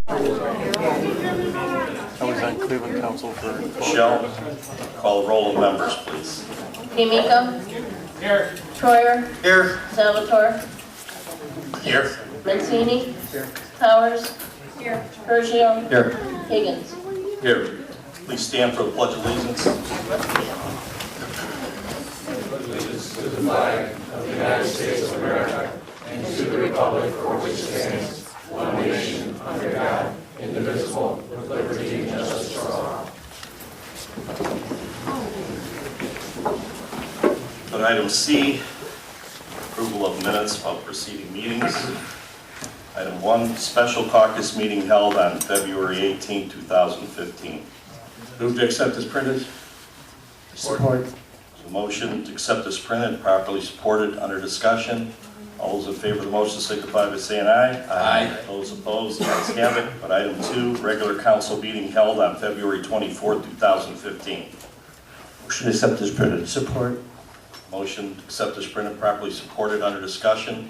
I was on Cleveland Council for... Michelle, call the roll of members, please. D'Amico. Here. Troyer. Here. Salvatore. Here. Mancini. Here. Powers. Here. Pershio. Here. Higgins. Here. Please stand for the Pledge of Allegiance. Allegiance to the flag of the United States of America and to the republic for which it stands, one nation, under God, indivisible, with liberty and justice for all. On item C, approval of minutes of preceding meetings. Item 1, special caucus meeting held on February 18, 2015. Move to accept as printed. Support. There's a motion to accept as printed, properly supported, under discussion. All those in favor of the motion signify by saying aye. Aye. Those opposed, the ayes have it. But item 2, regular council meeting held on February 24, 2015. Motion to accept as printed. Support. Motion to accept as printed, properly supported, under discussion.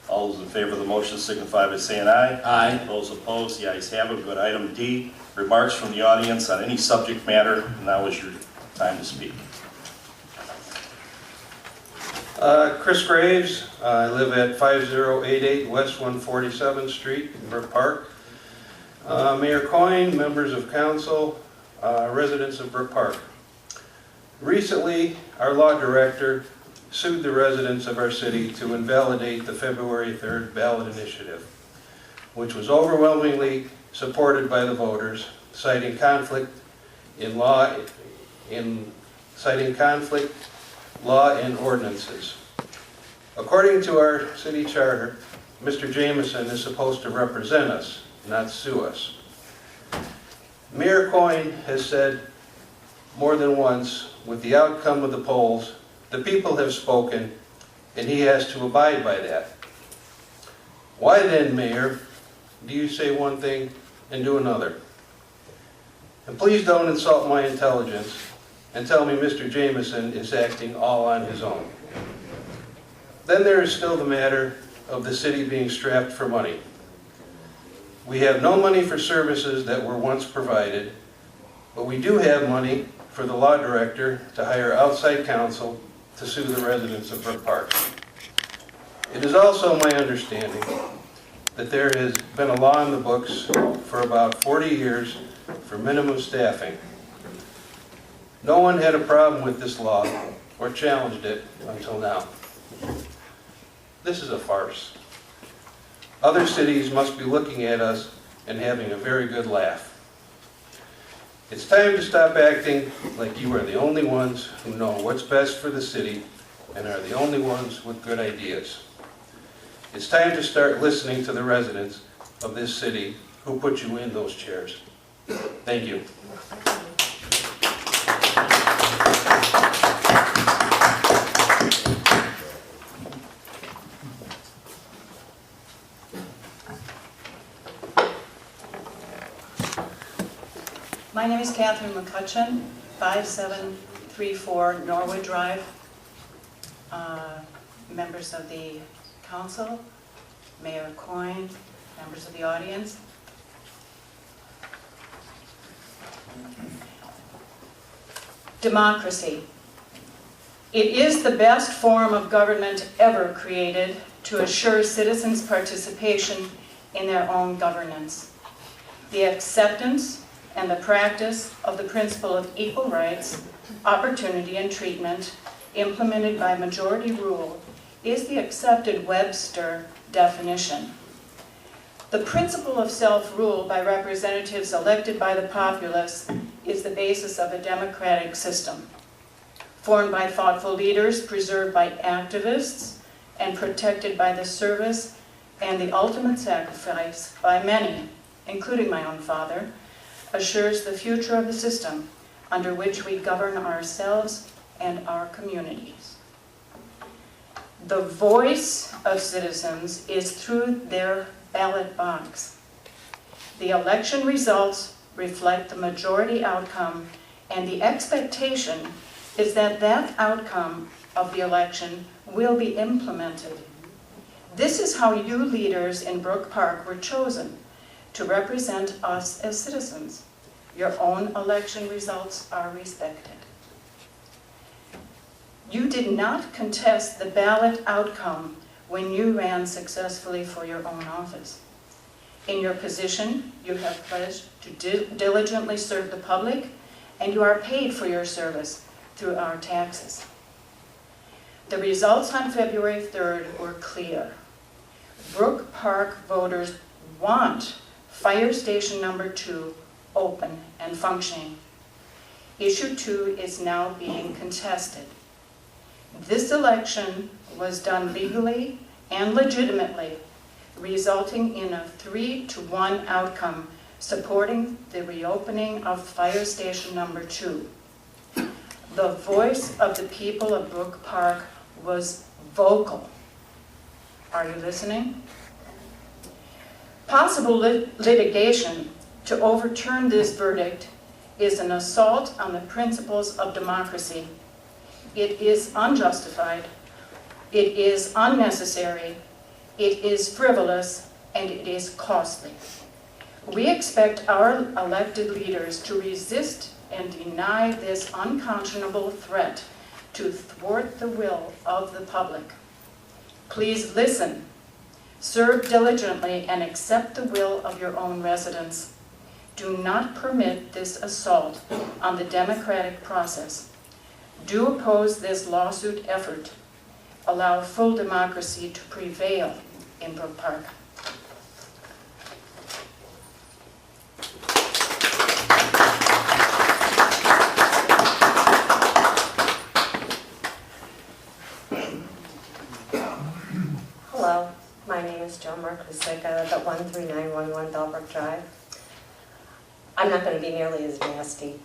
All those in favor of the motion signify by saying aye. Aye. Those opposed, the ayes have it. Good. Item D, remarks from the audience on any subject matter. Now is your time to speak. Chris Graves, I live at 5088 West 147th Street in Brook Park. Mayor Coyne, members of council, residents of Brook Park. Recently, our law director sued the residents of our city to invalidate the February 3rd ballot initiative, which was overwhelmingly supported by the voters, citing conflict, law, and ordinances. According to our city charter, Mr. Jameson is supposed to represent us, not sue us. Mayor Coyne has said more than once, with the outcome of the polls, the people have spoken, and he has to abide by that. Why then, Mayor, do you say one thing and do another? And please don't insult my intelligence and tell me Mr. Jameson is acting all on his own. Then there is still the matter of the city being strapped for money. We have no money for services that were once provided, but we do have money for the law director to hire outside counsel to sue the residents of Brook Park. It is also my understanding that there has been a law in the books for about 40 years for minimum staffing. No one had a problem with this law or challenged it until now. This is a farce. Other cities must be looking at us and having a very good laugh. It's time to stop acting like you are the only ones who know what's best for the city and are the only ones with good ideas. It's time to start listening to the residents of this city who put you in those chairs. Thank you. My name is Catherine McCutcheon, 5734 Norwood Drive. Members of the council, Mayor Coyne, members of the audience. Democracy. It is the best form of government ever created to assure citizens' participation in their own governance. The acceptance and the practice of the principle of equal rights, opportunity, and treatment implemented by majority rule is the accepted Webster definition. The principle of self-rule by representatives elected by the populace is the basis of a democratic system, formed by thoughtful leaders, preserved by activists, and protected by the service and the ultimate sacrifice by many, including my own father, assures the future of the system under which we govern ourselves and our communities. The voice of citizens is through their ballot box. The election results reflect the majority outcome, and the expectation is that that outcome of the election will be implemented. This is how you leaders in Brook Park were chosen, to represent us as citizens. Your own election results are respected. You did not contest the ballot outcome when you ran successfully for your own office. In your position, you have pledged to diligently serve the public, and you are paid for your service through our taxes. The results on February 3rd were clear. Brook Park voters want Fire Station number 2 open and functioning. Issue 2 is now being contested. This election was done legally and legitimately, resulting in a 3-to-1 outcome supporting the reopening of Fire Station number 2. The voice of the people of Brook Park was vocal. Are you listening? Possible litigation to overturn this verdict is an assault on the principles of democracy. It is unjustified, it is unnecessary, it is frivolous, and it is costly. We expect our elected leaders to resist and deny this unconscionable threat to thwart the will of the public. Please listen, serve diligently, and accept the will of your own residents. Do not permit this assault on the democratic process. Do oppose this lawsuit effort. Allow full democracy to prevail in Brook Park. Hello, my name is Joan Markusik. I live at 13911 Bellbrook Drive. I'm not going to be nearly as nasty.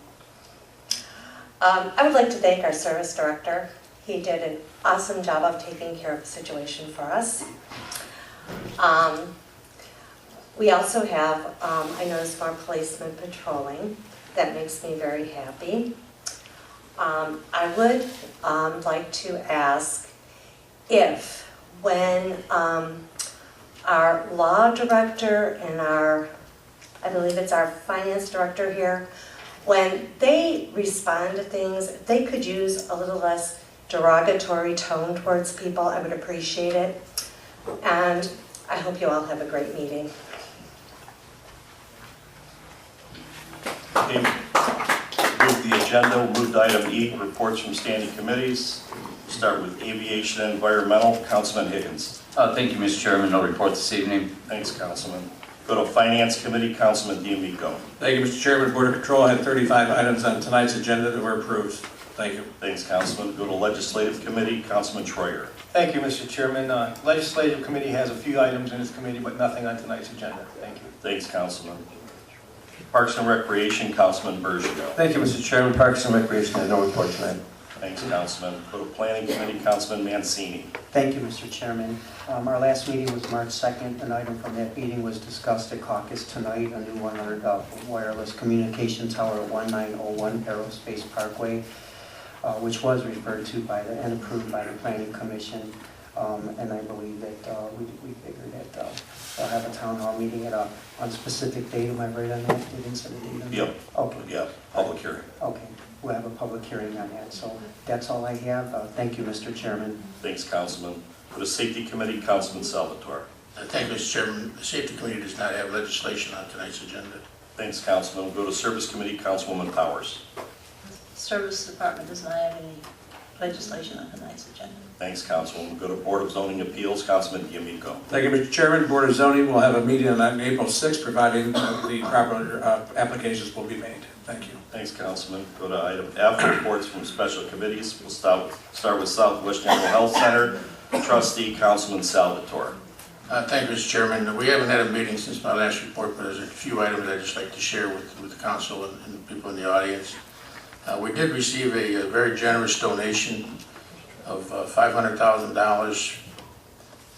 I would like to thank our service director. He did an awesome job of taking care of the situation for us. We also have, I noticed, more policemen patrolling. That makes me very happy. I would like to ask if when our law director and I believe it's our finance director here, when they respond to things, if they could use a little less derogatory tone towards people, I would appreciate it. And I hope you all have a great meeting. Okay, move the agenda. We'll move to item E, reports from standing committees. Start with Aviation and Environmental. Councilman Higgins. Thank you, Mr. Chairman. No report this evening. Thanks, Councilman. Go to Finance Committee. Councilman D'Amico. Thank you, Mr. Chairman. Board of Control had 35 items on tonight's agenda that were approved. Thank you. Thanks, Councilman. Go to Legislative Committee. Councilman Troyer. Thank you, Mr. Chairman. Legislative Committee has a few items in its committee, but nothing on tonight's agenda. Thank you. Thanks, Councilman. Parks and Recreation. Councilman Bergeau. Thank you, Mr. Chairman. Parks and Recreation had no report tonight. Thanks, Councilman. Go to Planning Committee. Councilman Mancini. Thank you, Mr. Chairman. Our last meeting was March 2nd. An item from that meeting was discussed at caucus tonight, a new 100 wireless communication tower at 1901 Aerospace Parkway, which was referred to and approved by the Planning Commission. And I believe that we figured that we'll have a town hall meeting at a unspecific date. Am I right on that? They didn't set a date on that? Yep. Okay. Yep. Public hearing. Okay. We'll have a public hearing on that. So that's all I have. Thank you, Mr. Chairman. Thanks, Councilman. Go to Safety Committee. Councilman Salvatore. Thank you, Mr. Chairman. The Safety Committee does not have legislation on tonight's agenda. Thanks, Councilman. Go to Service Committee. Councilwoman Powers. Service Department does not have any legislation on tonight's agenda. Thanks, Councilwoman. Go to Board of Zoning Appeals. Councilman D'Amico. Thank you, Mr. Chairman. Board of Zoning will have a meeting on April 6th, providing the proper applications will be made. Thank you. Thanks, Councilman. Go to item F, reports from special committees. We'll start with Southwest General Health Center. Trustee Councilman Salvatore. Thank you, Mr. Chairman. We haven't had a meeting since my last report, but there's a few items I'd just like to share with the council and the people in the audience. We did receive a very generous donation of $500,000,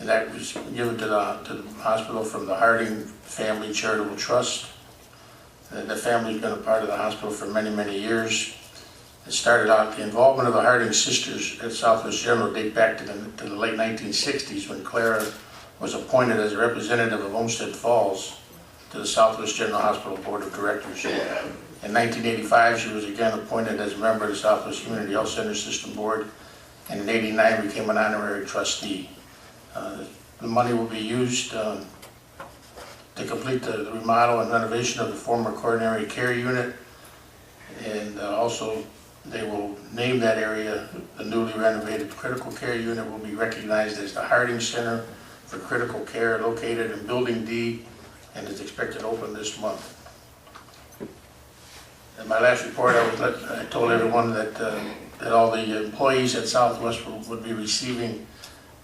and that was given to the hospital from the Harding Family Charitable Trust. The family's been a part of the hospital for many, many years. It started out, the involvement of the Harding sisters at Southwest General date back to the late 1960s when Clara was appointed as a representative of Olmsted Falls. to the Southwest General Hospital Board of Directors. In 1985, she was again appointed as a member of the Southwest Community Health Center System Board, and in '89 became an honorary trustee. The money will be used to complete the remodel and renovation of the former coronary care unit, and also they will name that area, the newly renovated critical care unit will be recognized as the Harding Center for Critical Care, located in Building D, and is expected to open this month. In my last report, I told everyone that all the employees at Southwest would be receiving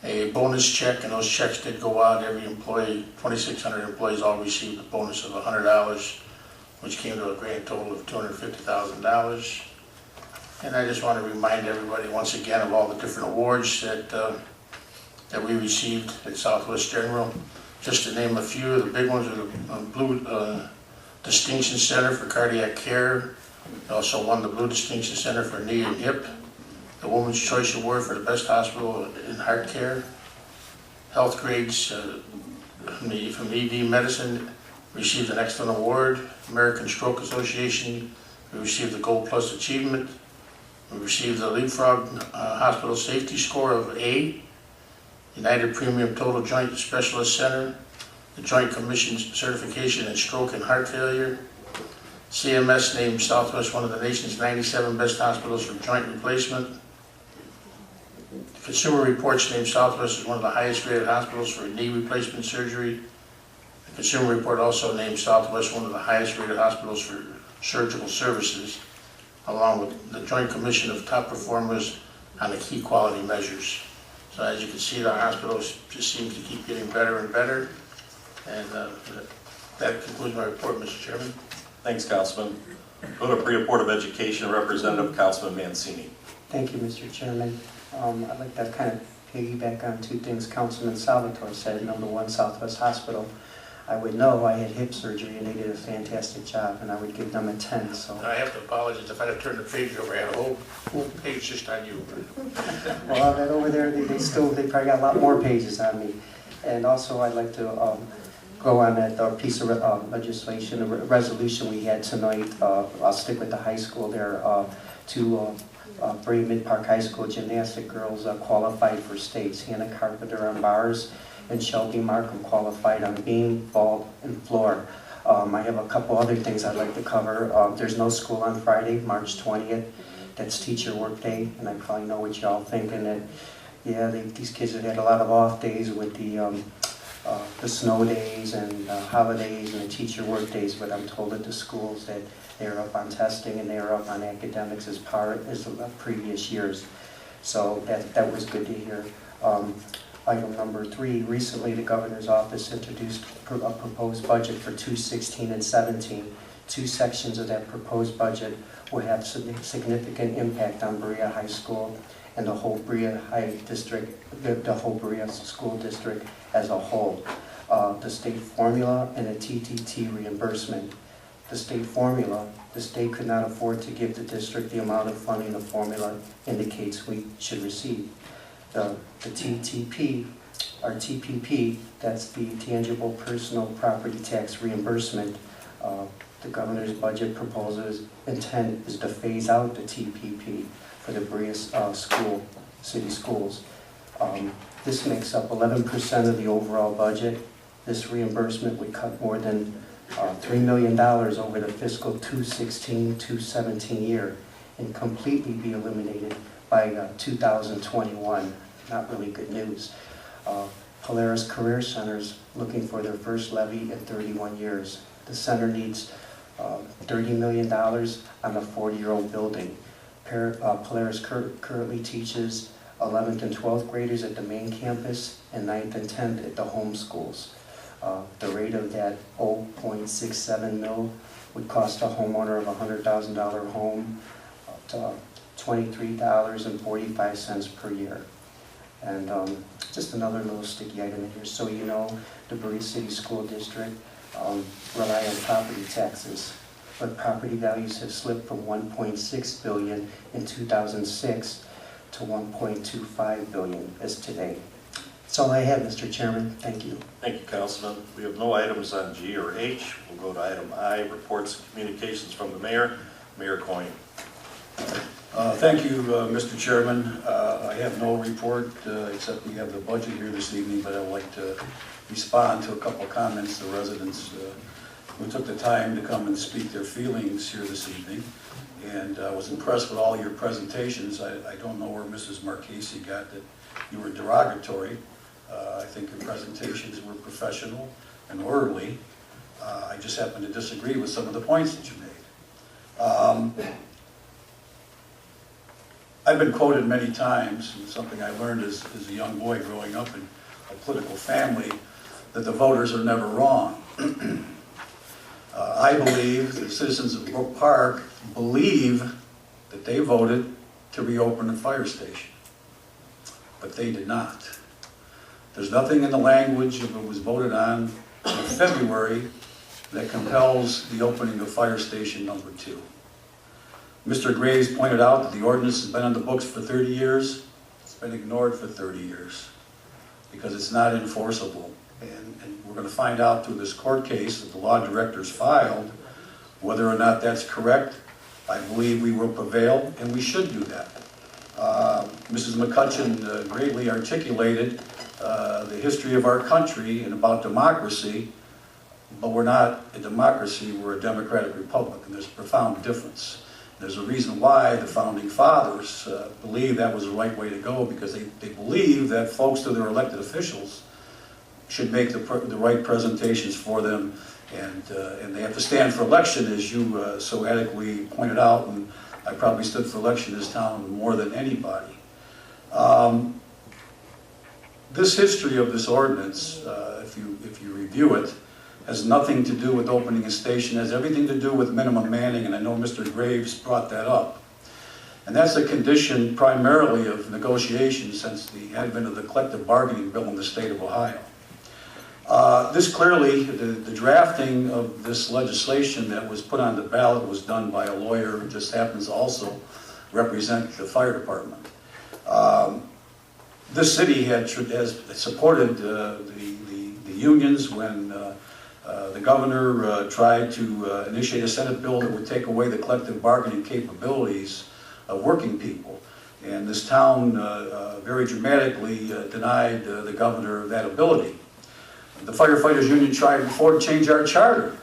a bonus check, and those checks did go out. Every employee, 2,600 employees, all received a bonus of $100, which came to a grand total of $250,000. And I just want to remind everybody once again of all the different awards that we received at Southwest General. Just to name a few, the big ones are the Blue Distinction Center for Cardiac Care. We also won the Blue Distinction Center for Knee and Hip, the Women's Choice Award for the Best Hospital in Heart Care. Health grades from ED Medicine received an excellent award. American Stroke Association, we received the Gold Plus Achievement. We received the Leapfrog Hospital Safety Score of A. United Premium Total Joint Specialist Center, the Joint Commission Certification in Stroke and Heart Failure. CMS named Southwest one of the nation's 97 best hospitals for joint replacement. Consumer Reports named Southwest as one of the highest rated hospitals for knee replacement surgery. The Consumer Report also named Southwest one of the highest rated hospitals for surgical services, along with the Joint Commission of Top Performers on the key quality measures. So as you can see, the hospital just seems to keep getting better and better. And that concludes my report, Mr. Chairman. Thanks, Councilman. Go to Berea Board of Education, Representative Councilman Mancini. Thank you, Mr. Chairman. I'd like to kind of piggyback on two things Councilman Salvatore said. Number one, Southwest Hospital. I would know I had hip surgery and they did a fantastic job, and I would give them a 10. So I have to apologize if I had turned the page over. I had a whole page just on you. well, that over there, they probably got a lot more pages on me. And also, I'd like to go on that piece of legislation, a resolution we had tonight. I'll stick with the high school there. To Berea Mid-Park High School gymnastic girls qualified for states. Hannah Carpenter on bars and Shelby Markham qualified on beam, vault, and floor. I have a couple other things I'd like to cover. There's no school on Friday, March 20th. That's teacher work day, and I probably know what y'all thinking that, yeah, these kids have had a lot of off days with the snow days and holidays and the teacher work days, but I'm told at the schools that they're up on testing and they're up on academics as the previous years. So that was good to hear. Item number 3, recently the governor's office introduced a proposed budget for 2016 and 17. Two sections of that proposed budget will have significant impact on Berea High School and the whole Berea High District, the whole Berea School District as a whole. The state formula and the TTT reimbursement. The state formula, the state could not afford to give the district the amount of funding the formula indicates we should receive. The TTP, or TPP, that's the Tangible Personal Property Tax Reimbursement. The governor's budget proposal's intent is to phase out the TPP for the Berea city schools. This makes up 11% of the overall budget. This reimbursement would cut more than $3 million over the fiscal 2016-2017 year and completely be eliminated by 2021. Not really good news. Polaris Career Center's looking for their first levy in 31 years. The center needs $30 million on a 40-year-old building. Polaris currently teaches 11th and 12th graders at the main campus and 9th and 10th at the home schools. The rate of that 0.67 mil would cost a homeowner of a $100,000 home $23.45 per year. And just another little sticky item in here, so you know, the Berea City School District rely on property taxes, but property values have slipped from $1.6 billion in 2006 to $1.25 billion as today. That's all I have, Mr. Chairman. Thank you. Thank you, Councilman. We have no items on G or H. We'll go to item I, reports and communications from the mayor. Mayor Coyne. Thank you, Mr. Chairman. I have no report, except we have the budget here this evening, but I would like to respond to a couple comments the residents who took the time to come and speak their feelings here this evening. And I was impressed with all your presentations. I don't know where Mrs. Marchese got that you were derogatory. I think your presentations were professional and orderly. I just happen to disagree with some of the points that you made. I've been quoted many times, and something I learned as a young boy growing up in a political family, that the voters are never wrong. I believe the citizens of Brook Park believe that they voted to reopen the fire station, but they did not. There's nothing in the language of what was voted on in February that compels the opening of fire station number 2. Mr. Graves pointed out that the ordinance has been on the books for 30 years. It's been ignored for 30 years because it's not enforceable. And we're going to find out through this court case that the law directors filed whether or not that's correct. I believe we will prevail, and we should do that. Mrs. McCutcheon greatly articulated the history of our country and about democracy, but we're not a democracy, we're a democratic republic, and there's a profound difference. There's a reason why the founding fathers believed that was the right way to go, because they believe that folks to their elected officials should make the right presentations for them, and they have to stand for election, as you so adequately pointed out, and I probably stood for election in this town more than anybody. This history of this ordinance, if you review it, has nothing to do with opening a station. It has everything to do with minimum manning, and I know Mr. Graves brought that up. And that's a condition primarily of negotiations since the advent of the collective bargaining bill in the state of Ohio. This clearly, the drafting of this legislation that was put on the ballot was done by a lawyer who just happens to also represent the fire department. This city has supported the unions when the governor tried to initiate a Senate bill that would take away the collective bargaining capabilities of working people. And this town very dramatically denied the governor that ability. The firefighters union tried before to change our charter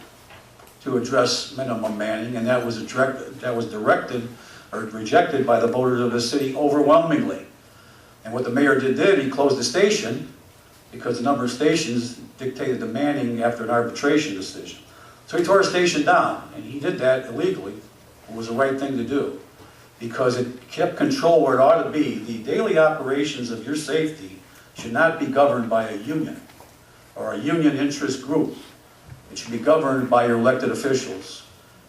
to address minimum manning, and that was directed or rejected by the voters of the city overwhelmingly. And what the mayor did, he closed the station because the number of stations dictated the manning after an arbitration decision. So he tore a station down, and he did that illegally. It was the right thing to do because it kept control where it ought to be. The daily operations of your safety should not be governed by a union or a union interest group. It should be governed by your elected officials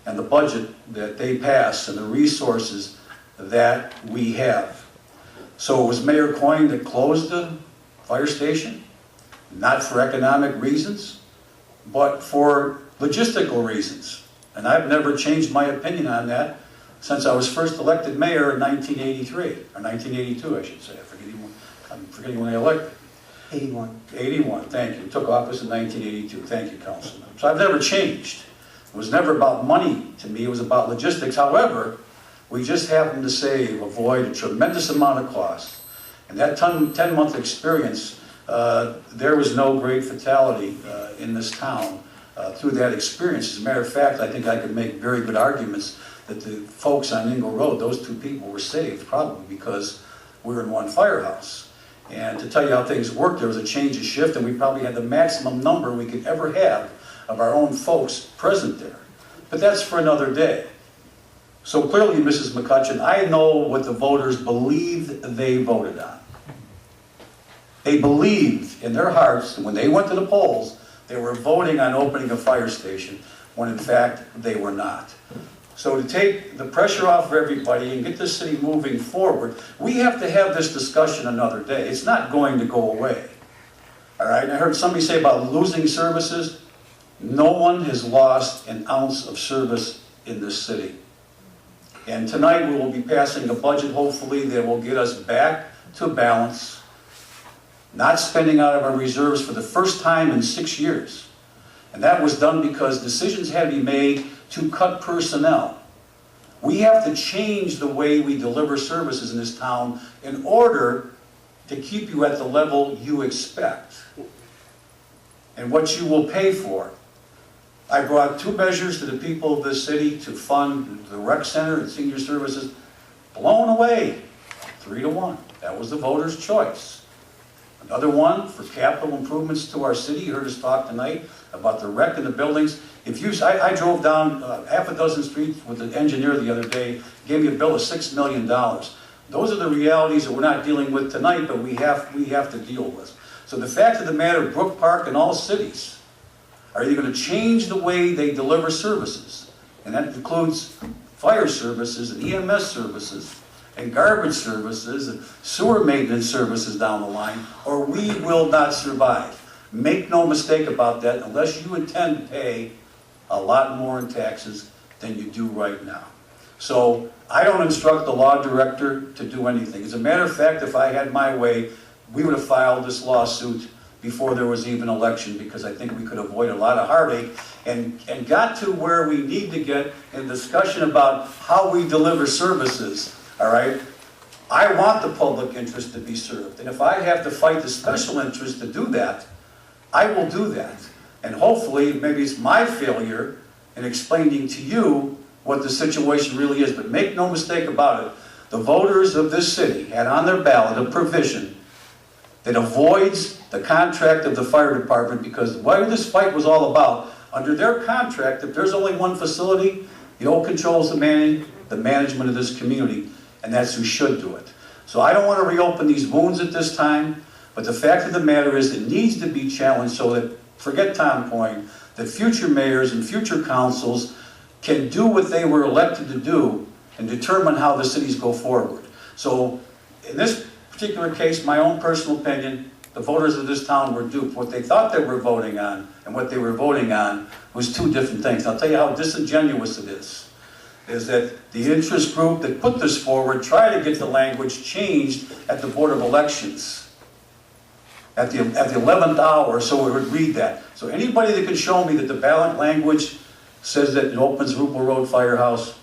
and the budget that they pass and the resources that we have. So it was Mayor Coyne that closed the fire station, not for economic reasons, but for logistical reasons. And I've never changed my opinion on that since I was first elected mayor in 1983, or 1982, I should say. I'm forgetting when I elected. 81. 81, thank you. Took office in 1982. Thank you, Councilman. So I've never changed. It was never about money to me. It was about logistics. However, we just happened to avoid a tremendous amount of cost. And that 10-month experience, there was no great fatality in this town through that experience. As a matter of fact, I think I could make very good arguments that the folks on Ingle Road, those 2 people were saved, probably because we were in one firehouse. And to tell you how things worked, there was a change of shift, and we probably had the maximum number we could ever have of our own folks present there. But that's for another day. So clearly, Mrs. McCutcheon, I know what the voters believed they voted on. They believed in their hearts, and when they went to the polls, they were voting on opening a fire station, when in fact they were not. So to take the pressure off of everybody and get this city moving forward, we have to have this discussion another day. It's not going to go away. All right, and I heard somebody say about losing services. No one has lost an ounce of service in this city. And tonight we will be passing a budget, hopefully, that will get us back to balance not spending out of our reserves for the first time in 6 years. And that was done because decisions had to be made to cut personnel. We have to change the way we deliver services in this town in order to keep you at the level you expect and what you will pay for. I brought 2 measures to the people of this city to fund the rec center and senior services. Blown away, 3-1. That was the voters' choice. Another one for capital improvements to our city. You heard us talk tonight about the rec and the buildings. I drove down half a dozen streets with the engineer the other day, gave me a bill of $6 million. Those are the realities that we're not dealing with tonight, but we have to deal with. So the fact of the matter, Brook Park and all cities are either going to change the way they deliver services, and that includes fire services and EMS services and garbage services and sewer maintenance services down the line, or we will not survive. Make no mistake about that, unless you intend to pay a lot more in taxes than you do right now. So I don't instruct the law director to do anything. As a matter of fact, if I had my way, we would have filed this lawsuit before there was even an election, because I think we could avoid a lot of heartache and got to where we need to get in discussion about how we deliver services, all right? I want the public interest to be served, and if I have to fight the special interest to do that, I will do that. And hopefully, maybe it's my failure in explaining to you what the situation really is, but make no mistake about it, the voters of this city had on their ballot a provision that avoids the contract of the fire department, because what this fight was all about, under their contract, if there's only one facility, it all controls the management of this community, and that's who should do it. So I don't want to reopen these wounds at this time, but the fact of the matter is it needs to be challenged so that, forget Tom Point, that future mayors and future councils can do what they were elected to do and determine how the cities go forward. So in this particular case, my own personal opinion, the voters of this town were duped. What they thought they were voting on and what they were voting on was 2 different things. And I'll tell you how disingenuous it is that the interest group that put this forward tried to get the language changed at the Board of Elections at the 11th hour, so it would read that. So anybody that can show me that the ballot language says that it opens Rupel Road Firehouse,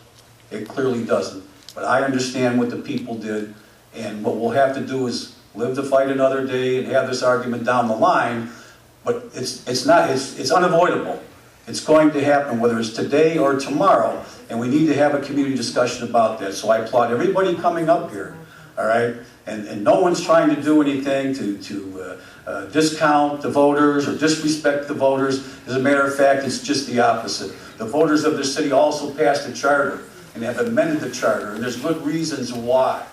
it clearly doesn't. But I understand what the people did, and what we'll have to do is live to fight another day and have this argument down the line, but it's unavoidable. It's going to happen, whether it's today or tomorrow, and we need to have a community discussion about that. So I applaud everybody coming up here, all right? And no one's trying to do anything to discount the voters or disrespect the voters. As a matter of fact, it's just the opposite. The voters of this city also passed a charter and have amended the charter, and there's good reasons why.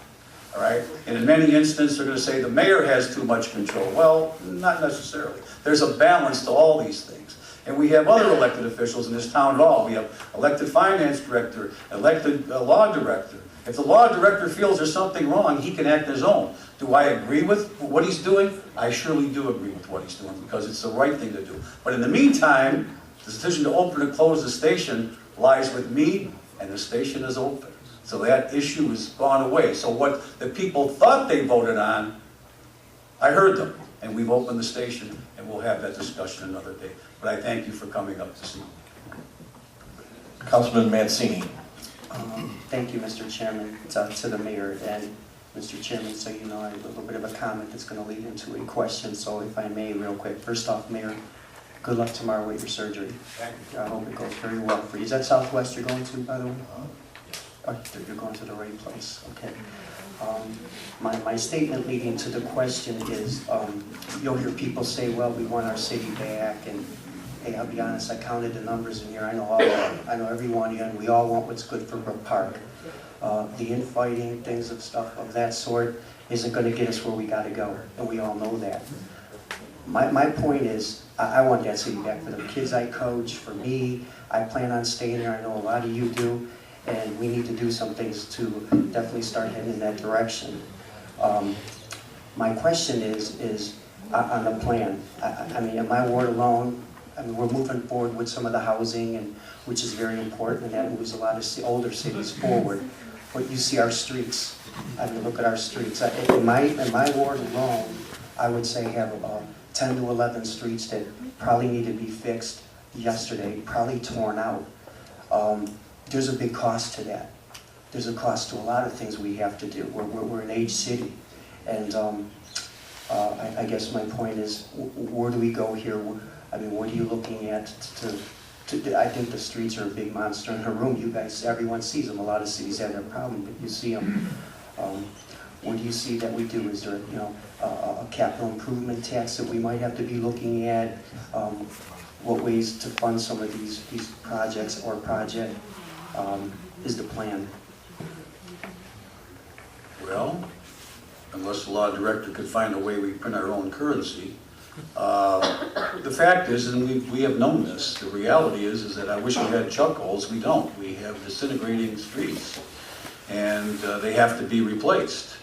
All right? And in many instances, they're going to say the mayor has too much control. Well, not necessarily. There's a balance to all these things. And we have other elected officials in this town at all. We have elected finance director, elected law director. If the law director feels there's something wrong, he can act on his own. Do I agree with what he's doing? I surely do agree with what he's doing, because it's the right thing to do. But in the meantime, the decision to open and close the station lies with me, and the station is open. So that issue has gone away. So what the people thought they voted on, I heard them, and we've opened the station, and we'll have that discussion another day. But I thank you for coming up this evening. Councilman Mancini. Thank you, Mr. Chairman. It's up to the mayor. And Mr. Chairman, so you know, I have a little bit of a comment that's going to lead into a question. So if I may, real quick. First off, Mayor, good luck tomorrow with your surgery. I hope it goes very well for you. Is that Southwest you're going to, by the way? Oh, you're going to the right place. Okay. My statement leading to the question is, you'll hear people say, well, we want our city back, and hey, I'll be honest, I counted the numbers in here. I know everyone here, and we all want what's good for Brook Park. The infighting, things of stuff of that sort isn't going to get us where we got to go, and we all know that. My point is, I want that city back for the kids I coach, for me. I plan on staying there. I know a lot of you do. And we need to do some things to definitely start heading in that direction. My question is on the plan. I mean, in my ward alone, I mean, we're moving forward with some of the housing, and which is very important, and that moves a lot of older cities forward. But you see our streets. I mean, look at our streets. In my ward alone, I would say have 10 to 11 streets that probably need to be fixed yesterday, probably torn out. There's a big cost to that. There's a cost to a lot of things we have to do. We're an aged city. And I guess my point is, where do we go here? I mean, what are you looking at I think the streets are a big monster in a room. You guys, everyone sees them. A lot of cities have that problem, but you see them. What do you see that we do? Is there, a capital improvement tax that we might have to be looking at? What ways to fund some of these projects or project is the plan? Well, unless the law director could find a way we print our own currency. The fact is, and we have known this, the reality is that I wish we had chuck holes. We don't. We have disintegrating streets, and they have to be replaced.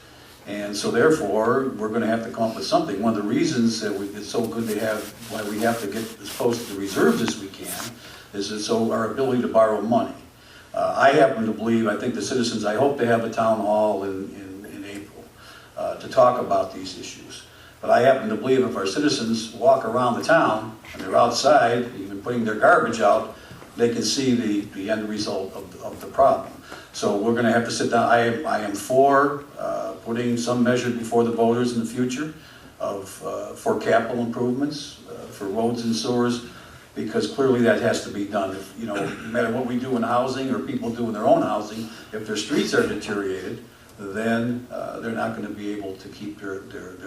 And so therefore, we're going to have to come up with something. One of the reasons that it's so good to have, why we have to get as close to the reserves as we can, is that so our ability to borrow money. I happen to believe, I think the citizens, I hope they have a town hall in April to talk about these issues. But I happen to believe if our citizens walk around the town, and they're outside, even putting their garbage out, they can see the end result of the problem. So we're going to have to sit down. I am for putting some measure before the voters in the future for capital improvements, for roads and sewers, because clearly that has to be done. If, no matter what we do in housing or people do in their own housing, if their streets are deteriorated, then they're not going to be able to keep their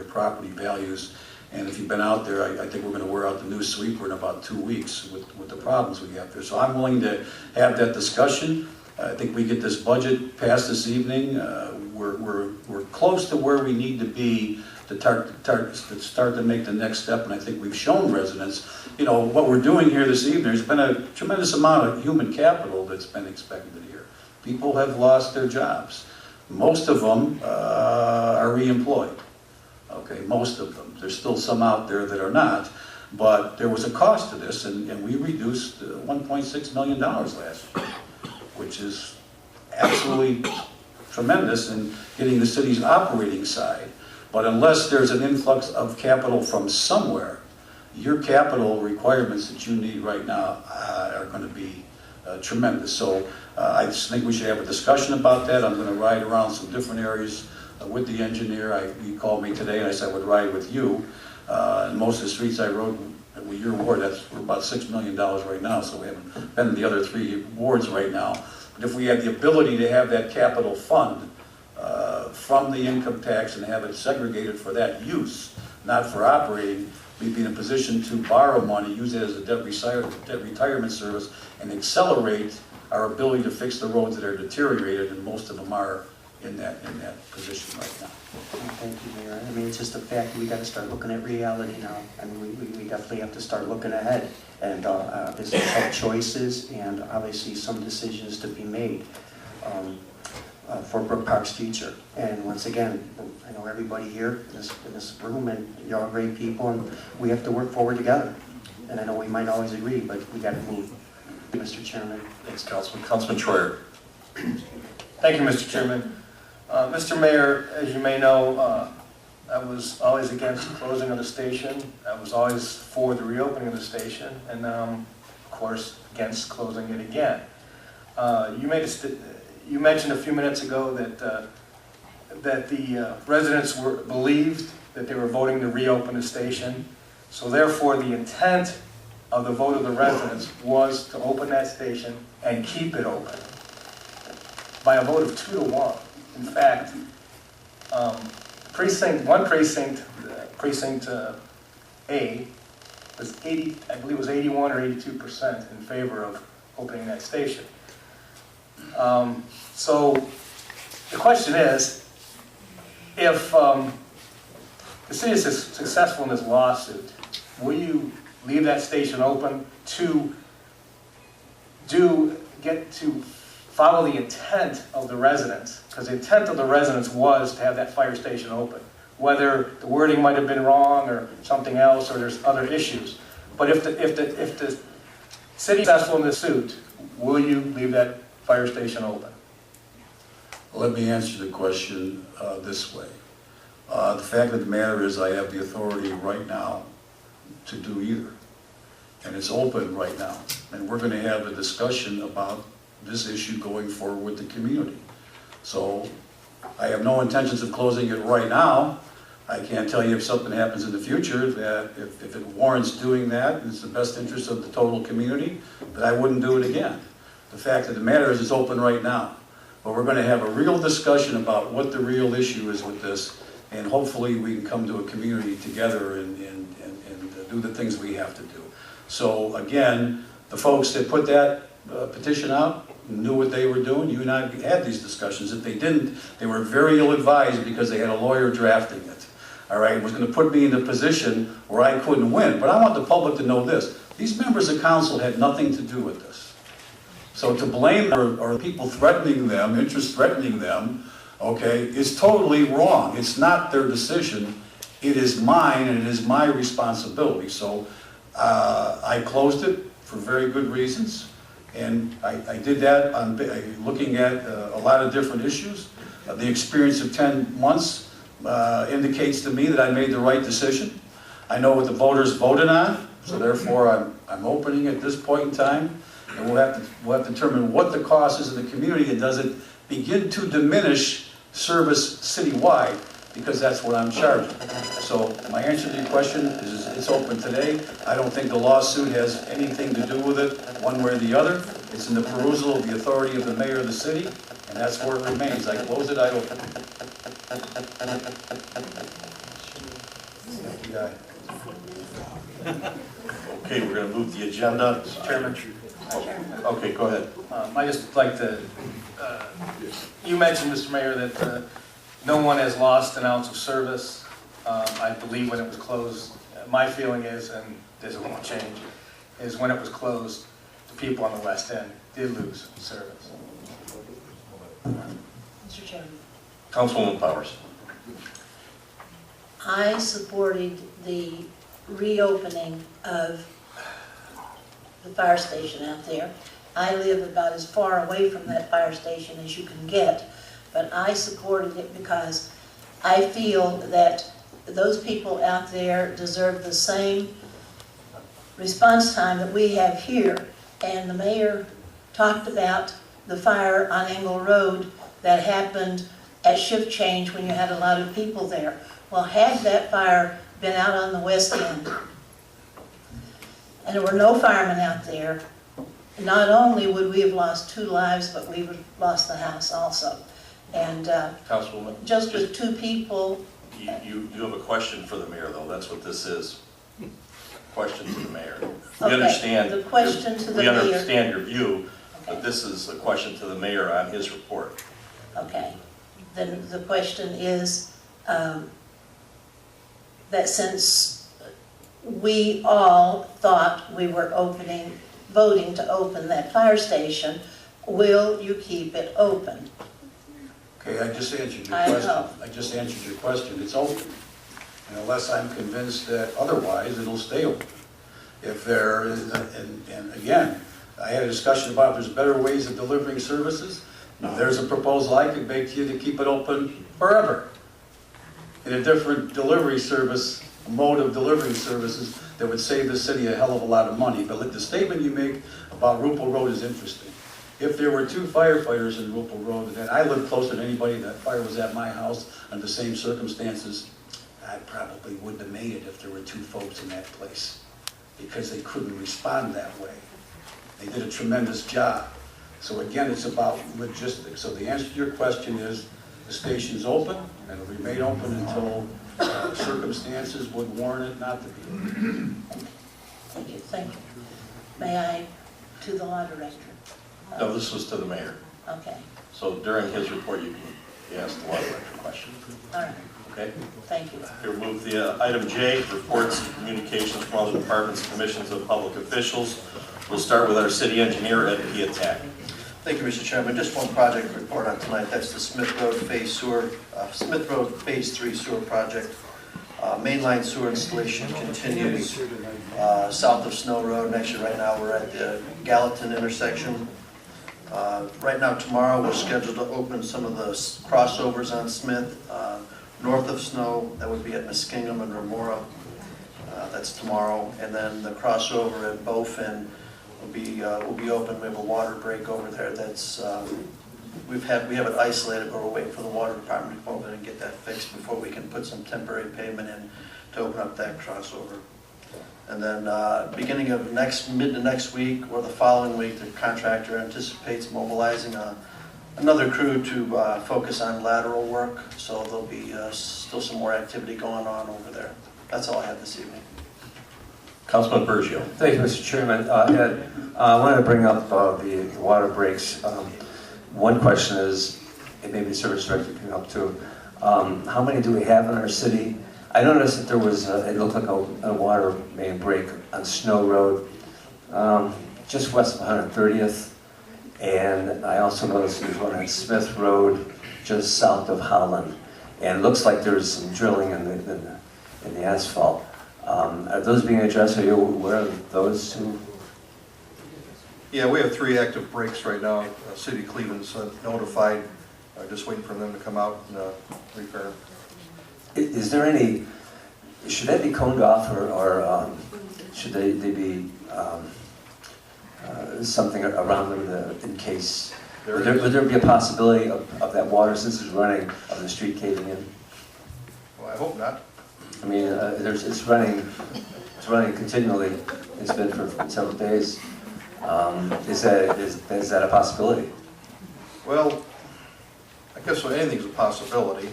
property values. And if you've been out there, I think we're going to wear out the new sweeper in about 2 weeks with the problems we have there. So I'm willing to have that discussion. I think we get this budget passed this evening. We're close to where we need to be to start to make the next step, and I think we've shown residents, what we're doing here this evening. There's been a tremendous amount of human capital that's been expended here. People have lost their jobs. Most of them are reemployed. Okay, most of them. There's still some out there that are not, but there was a cost to this, and we reduced $1.6 million last year, which is absolutely tremendous in getting the city's operating side. But unless there's an influx of capital from somewhere, your capital requirements that you need right now are going to be tremendous. So I just think we should have a discussion about that. I'm going to ride around some different areas with the engineer. He called me today and I said I would ride with you. And most of the streets I rode with your ward, we're about $6 million right now, so we haven't been in the other 3 wards right now. But if we had the ability to have that capital fund from the income tax and have it segregated for that use, not for operating, we'd be in a position to borrow money, use it as a debt retirement service, and accelerate our ability to fix the roads that are deteriorated, and most of them are in that position right now. Thank you, Mayor. I mean, it's just a fact that we got to start looking at reality now. I mean, we definitely have to start looking ahead. And there's tough choices and obviously some decisions to be made for Brook Park's future. And once again, I know everybody here in this room, and you're all great people, and we have to work forward together. And I know we might always agree, but we got to move. Mr. Chairman. Thanks, Councilman. Councilman Troyer. Thank you, Mr. Chairman. Mr. Mayor, as you may know, I was always against the closing of the station. I was always for the reopening of the station, and now I'm, of course, against closing it again. You mentioned a few minutes ago that the residents believed that they were voting to reopen the station, so therefore the intent of the vote of the residents was to open that station and keep it open by a vote of 2 to 1. In fact, precinct A was 80, I believe it was 81 or 82% in favor of opening that station. So the question is, if the city is successful in this lawsuit, will you leave that station open to follow the intent of the residents? Because the intent of the residents was to have that fire station open. Whether the wording might have been wrong or something else, or there's other issues. But if the city is successful in this suit, will you leave that fire station open? Let me answer the question this way. The fact of the matter is I have the authority right now to do either. And it's open right now. And we're going to have a discussion about this issue going forward with the community. So I have no intentions of closing it right now. I can't tell you if something happens in the future that if it warrants doing that, and it's the best interest of the total community, that I wouldn't do it again. The fact of the matter is it's open right now. But we're going to have a real discussion about what the real issue is with this, and hopefully we can come to a community together and do the things we have to do. So again, the folks that put that petition out knew what they were doing. You and I had these discussions. If they didn't, they were very ill-advised because they had a lawyer drafting it. All right, it was going to put me in a position where I couldn't win. But I want the public to know this. These members of council had nothing to do with this. So to blame or people threatening them, interest threatening them, okay, is totally wrong. It's not their decision. It is mine and it is my responsibility. So I closed it for very good reasons. And I did that on looking at a lot of different issues. The experience of 10 months indicates to me that I made the right decision. I know what the voters voted on, so therefore I'm opening at this point in time. And we'll have to determine what the cost is in the community and does it begin to diminish service citywide, because that's what I'm charging. So my answer to your question is it's open today. I don't think the lawsuit has anything to do with it one way or the other. It's in the perusal of the authority of the mayor of the city, and that's where it remains. I close it, I open it. Okay, we're going to move the agenda. Chairman. Okay, go ahead. I just like to, you mentioned, Mr. Mayor, that no one has lost an ounce of service. I believe when it was closed, my feeling is, and this won't change, is when it was closed, the people on the West End did lose service. Mr. Chairman. Councilwoman Powers. I supported the reopening of the fire station out there. I live about as far away from that fire station as you can get, but I supported it because I feel that those people out there deserve the same response time that we have here. And the mayor talked about the fire on Engle Road that happened at shift change when you had a lot of people there. Well, had that fire been out on the West End, and there were no firemen out there, not only would we have lost 2 lives, but we would have lost the house also. And Councilwoman. just with 2 people. You have a question for the mayor, though. That's what this is. Question to the mayor. We Okay, understand. the question to the We mayor. understand your view, but Okay. this is a question to the mayor on his report. Okay, then the question is that since we all thought we were voting to open that fire station, will you keep it open? Okay, I just answered your I question. know. I just answered your question. It's open. And unless I'm convinced that otherwise, it'll stay open. If there is, and again, I had a discussion about there's better ways of delivering services. If there's a proposal I could make to you to keep it open forever in a different delivery service, a mode of delivering services that would save the city a hell of a lot of money. But the statement you make about Rupel Road is interesting. If there were 2 firefighters in Rupel Road, and I lived closer than anybody, that fire was at my house under the same circumstances, I probably wouldn't have made it if there were 2 folks in that place, because they couldn't respond that way. They did a tremendous job. So again, it's about logistics. So the answer to your question is the station's open, and it'll remain open until circumstances would warrant it not to be open. Thank you, thank you. May I, to the law director? No, this was to the mayor. Okay, So during his report, you can ask the law director question. all right, Okay? thank you. Here, move the item J, reports and communications from all the departments, commissions of public officials. We'll start with our city engineer, Ed Piatak. Thank you, Mr. Chairman. Just one project report on tonight. That's the Smith Road Phase 3 sewer project. Mainline sewer installation continues south of Snow Road. And actually, right now we're at the Gallatin intersection. Right now, tomorrow, we're scheduled to open some of the crossovers on Smith. north of Snow, that would be at Muskingum and Remora. That's tomorrow. And then the crossover at Bowfin will be open. We have a water break over there that's, we have it isolated, but we're waiting for the water department to come over and get that fixed before we can put some temporary pavement in to open up that crossover. And then beginning of mid to next week or the following week, the contractor anticipates mobilizing another crew to focus on lateral work. So there'll be still some more activity going on over there. That's all I have this evening. Councilman Bergio. Thank you, Mr. Chairman. Ed, I wanted to bring up the water breaks. One question is, and maybe the service director can help too, how many do we have in our city? I noticed that there was, it looked like a water main break on Snow Road, just west of 130th. And I also noticed there's one on Smith Road, just south of Holland. And it looks like there's some drilling in the asphalt. Are those being addressed? Are you aware of those two? Yeah, we have 3 active breaks right now. City of Cleveland's notified, just waiting for them to come out and repair. Is there any, should that be coned off or should they be something around them in case? Would there be a possibility of that water, since it's running, of the street caving in? Well, I hope not. I mean, it's running continually. It's been for several days. Is that a possibility? Well, I guess anything's a possibility.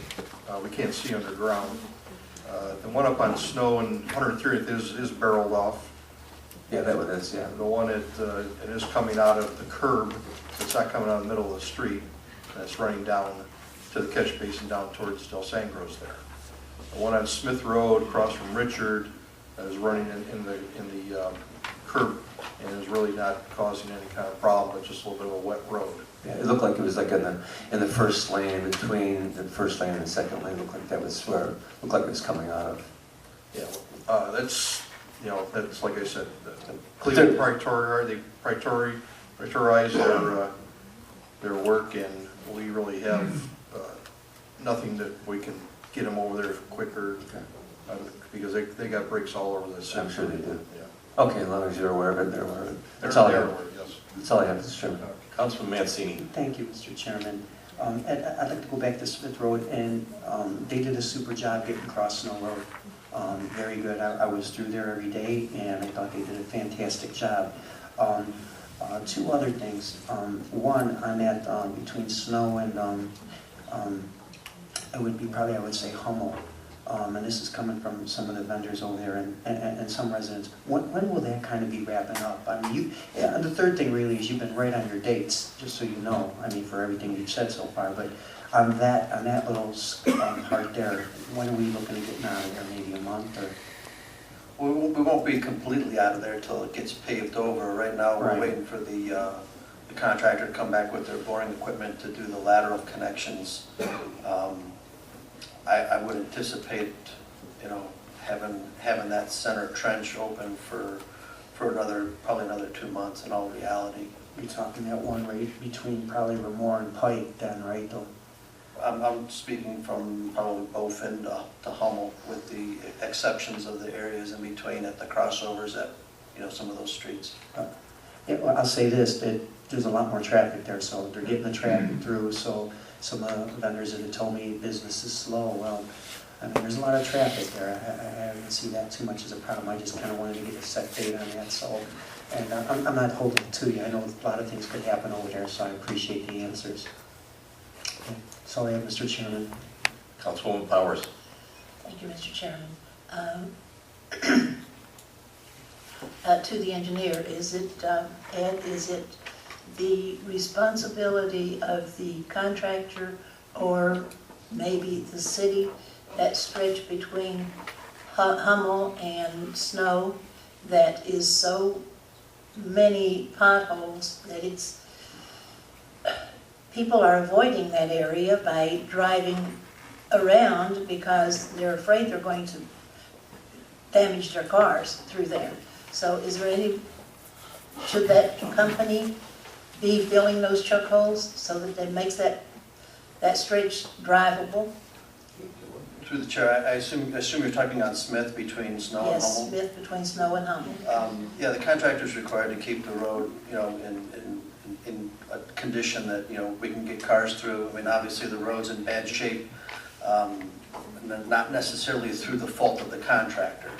We can't see underground. The one up on Snow and 130th is barreled off. Yeah, that one is, yeah. The one it is coming out of the curb. It's not coming out of the middle of the street. It's running down to the catch basin down towards Del Sangros there. The one on Smith Road across from Richard is running in the curb and is really not causing any kind of problem, but just a little bit of a wet road. Yeah, it looked like it was like in the first lane, in between the first lane and the second lane. It looked like that was where it looked like it was coming out of. Yeah, that's like I said, the Cleveland prioritize their work, and we really have nothing that we can get them over there quicker, because they got breaks all over the city. I'm sure they do. Yeah. Okay, as long as you're aware of it, they're aware of it. That's all I have. Yes. That's all I have, Mr. Chairman. Councilman Mancini. Thank you, Mr. Chairman. I'd like to go back to Smith Road, and they did a super job getting across Snow Road. Very good. I was through there every day, and I thought they did a fantastic job. 2 other things. One, on that between Snow and it would be probably, I would say, Hummel. And this is coming from some of the vendors over there and some residents. When will that kind of be wrapping up? I mean, and the third thing really is you've been right on your dates, just so you know. I mean, for everything you've said so far. But on that little part there, when are we looking to get out of there? Maybe a month or? We won't be completely out of there until it gets paved over. Right now, we're waiting for the contractor to come back with their boring equipment to do the lateral connections. I would anticipate, having that center trench open for probably another 2 months in all reality. You're talking that one right between probably Remore and Pike then, right? I'm speaking from probably Bowfin to Hummel, with the exceptions of the areas in between at the crossovers at, some of those streets. Yeah, well, I'll say this, that there's a lot more traffic there, so they're getting the traffic through, so some vendors that have told me business is slow. Well, I mean, there's a lot of traffic there. I don't see that too much as a problem. I just kind of wanted to get a set date on that, so, and I'm not holding it to you. I know a lot of things could happen over there, so I appreciate the answers. Okay. That's all I have, Mr. Chairman. Councilwoman Powers. Thank you, Mr. Chairman. To the engineer, is it, Ed, is it the responsibility of the contractor or maybe the city that stretch between Hummel and Snow that is so many potholes that people are avoiding that area by driving around because they're afraid they're going to damage their cars through there. So is there should that company be filling those chuck holes so that it makes that stretch drivable? Through the chair, I assume you're talking on Smith between Snow and Yes, Hummel? Smith between Snow and Hummel. Yeah, the contractor's required to keep the road, you know, in a condition that, you know, we can get cars through. I mean, obviously, the road's in bad shape, not necessarily through the fault of the contractor.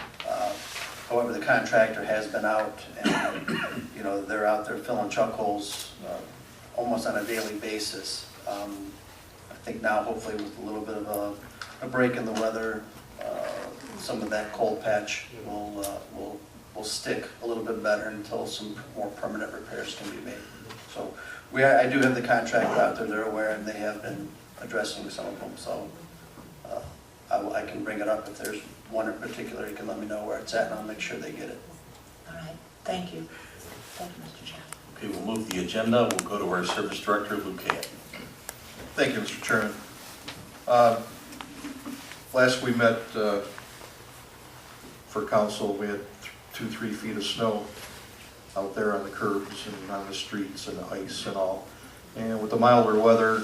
However, the contractor has been out, and, you know, they're out there filling chuck holes almost on a daily basis. I think now, hopefully, with a little bit of a break in the weather, some of that cold patch will stick a little bit better until some more permanent repairs can be made. So I do have the contractor out there, they're aware, and they have been addressing some of them. So I can bring it up if there's one in particular. You can let me know where it's at, and I'll make sure they get it. All right, thank you. Thank you, Mr. Chairman. Okay, we'll move the agenda. We'll go to our Service Director, Luke Hayek. Thank you, Mr. Chairman. Last we met for council, we had 2-3 feet of snow out there on the curbs and on the streets and the ice and all. And with the milder weather,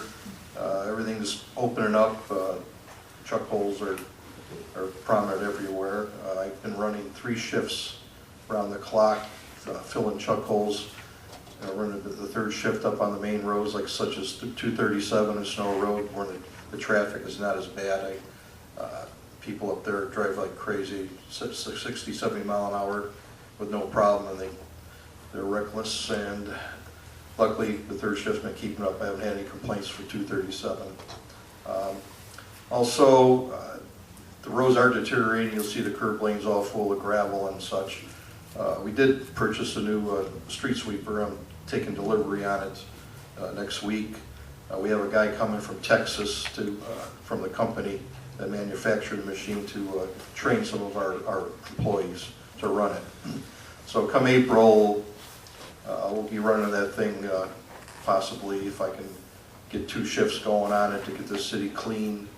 everything's opening up. Chuck holes are prominent everywhere. I've been running 3 shifts around the clock, filling chuck holes. Running the 3rd shift up on the main roads, like such as 237 and Snow Road, where the traffic is not as bad. People up there drive like crazy, 60, 70 mile an hour with no problem, and they're reckless. And luckily, the 3rd shift's been keeping up. I haven't had any complaints for 237. Also, the roads are deteriorating. You'll see the curb lanes all full of gravel and such. We did purchase a new street sweeper. I'm taking delivery on it next week. We have a guy coming from Texas from the company that manufactured the machine to train some of our employees to run it. So come April, we'll be running that thing possibly if I can get 2 shifts going on it to get the city clean.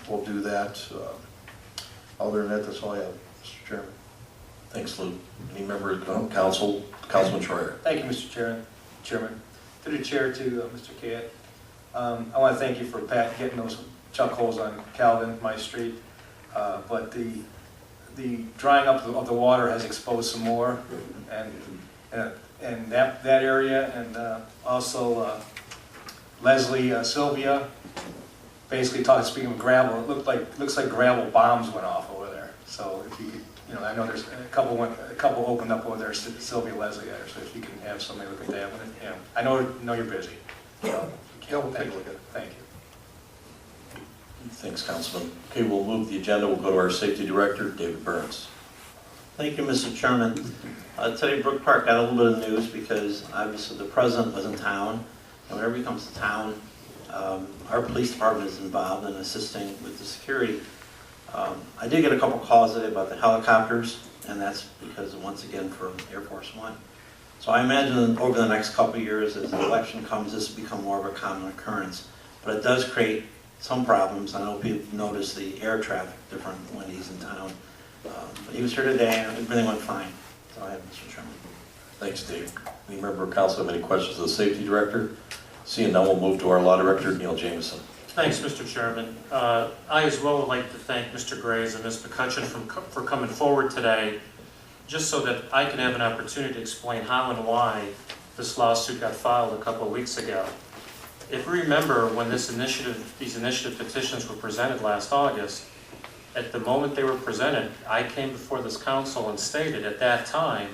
We'll do that. Other than that, that's all I have, Mr. Chairman. Thanks, Luke. Any member of council? Councilman Schreier. Thank you, Mr. Chairman. Through the chair to Mr. Kayett. I want to thank you for getting those chuck holes on Calvin, my street. But the drying up of the water has exposed some more, and that area, and also Leslie Sylvia, basically speaking of gravel, it looks like gravel bombs went off over there. So if you could, you know, I know there's a couple opened up over there, Sylvia Leslie there. So if you can have somebody look at that one, you know, I know you're busy. So Yeah, we'll take a look at it. Thank you. Thanks, Councilman. Okay, we'll move the agenda. We'll go to our Safety Director, David Burns. Thank you, Mr. Chairman. Today, Brook Park got a little bit of news because obviously the president was in town, and whenever he comes to town, our police department is involved in assisting with the security. I did get a couple calls today about the helicopters, and that's because, once again, for Air Force One. So I imagine over the next couple of years, as the election comes, this will become more of a common occurrence. But it does create some problems. I know people notice the air traffic different when he's in town. But he was here today, and everything went fine. So I have, Mr. Chairman. Thanks, Dave. Any member of council have any questions of the Safety Director? Seeing none, we'll move to our Law Director, Neil Jameson. Thanks, Mr. Chairman. I as well would like to thank Mr. Graves and Ms. McCutcheon for coming forward today, just so that I can have an opportunity to explain how and why this lawsuit got filed a couple of weeks ago. If you remember, when these initiative petitions were presented last August, at the moment they were presented, I came before this council and stated at that time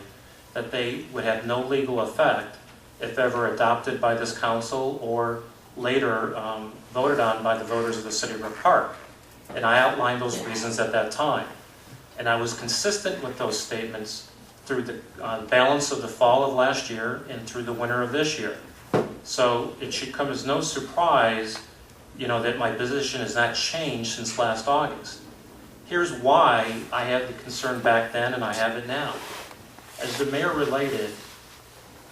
that they would have no legal effect if ever adopted by this council or later voted on by the voters of the city of Brook Park. And I outlined those reasons at that time. And I was consistent with those statements through the balance of the fall of last year and through the winter of this year. So it should come as no surprise, you know, that my position has not changed since last August. Here's why I had the concern back then and I have it now. As the mayor related,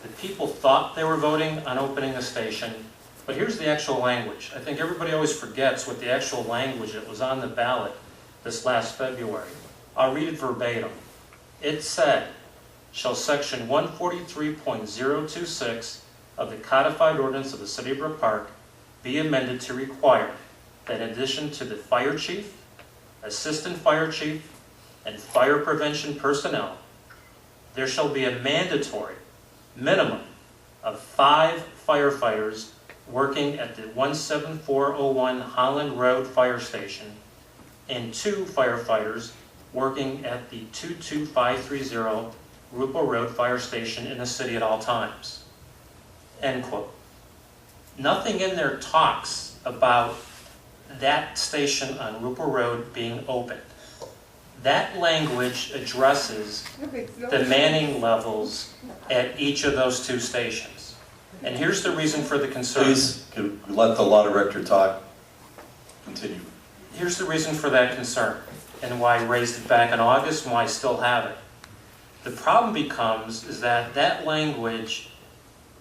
the people thought they were voting on opening a station, but here's the actual language. I think everybody always forgets what the actual language that was on the ballot this last February. I'll read it verbatim. It said, shall section 143.026 of the codified ordinance of the city of Brook Park be amended to require that in addition to the fire chief, assistant fire chief, and fire prevention personnel, there shall be a mandatory minimum of 5 firefighters working at the 17401 Holland Road Fire Station and 2 firefighters working at the 22530 Rupel Road Fire Station in the city at all times. End quote. Nothing in there talks about that station on Rupel Road being opened. That language addresses the manning levels at each of those 2 stations. And here's the reason for the concern. Please, can we let the law director talk? Continue. Here's the reason for that concern and why I raised it back in August and why I still have it. The problem becomes is that that language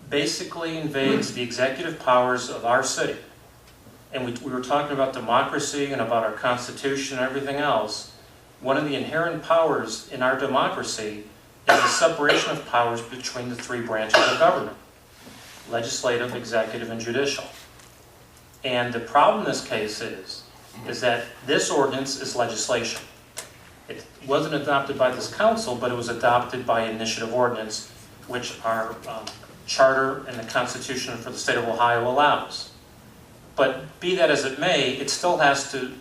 basically invades the executive powers of our city. And we were talking about democracy and about our Constitution and everything else. One of the inherent powers in our democracy is the separation of powers between the 3 branches of government: legislative, executive, and judicial. And the problem in this case is that this ordinance is legislation. It wasn't adopted by this council, but it was adopted by initiative ordinance, which our charter and the Constitution for the state of Ohio allows. But be that as it may, it still has to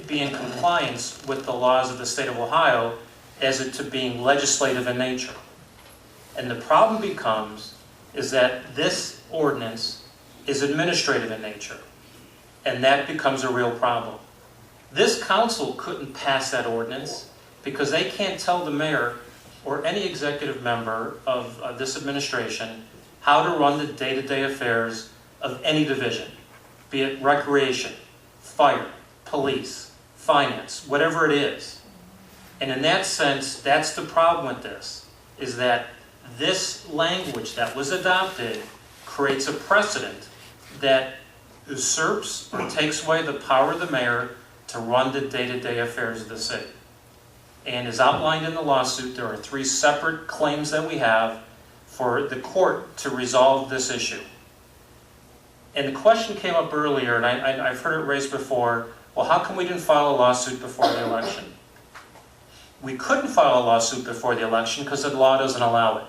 be in compliance with the laws of the state of Ohio as it to being legislative in nature. And the problem becomes is that this ordinance is administrative in nature, and that becomes a real problem. This council couldn't pass that ordinance because they can't tell the mayor or any executive member of this administration how to run the day-to-day affairs of any division, be it recreation, fire, police, finance, whatever it is. And in that sense, that's the problem with this, is that this language that was adopted creates a precedent that usurps or takes away the power of the mayor to run the day-to-day affairs of the city. And as outlined in the lawsuit, there are 3 separate claims that we have for the court to resolve this issue. And the question came up earlier, and I've heard it raised before, well, how come we didn't file a lawsuit before the election? We couldn't file a lawsuit before the election because the law doesn't allow it.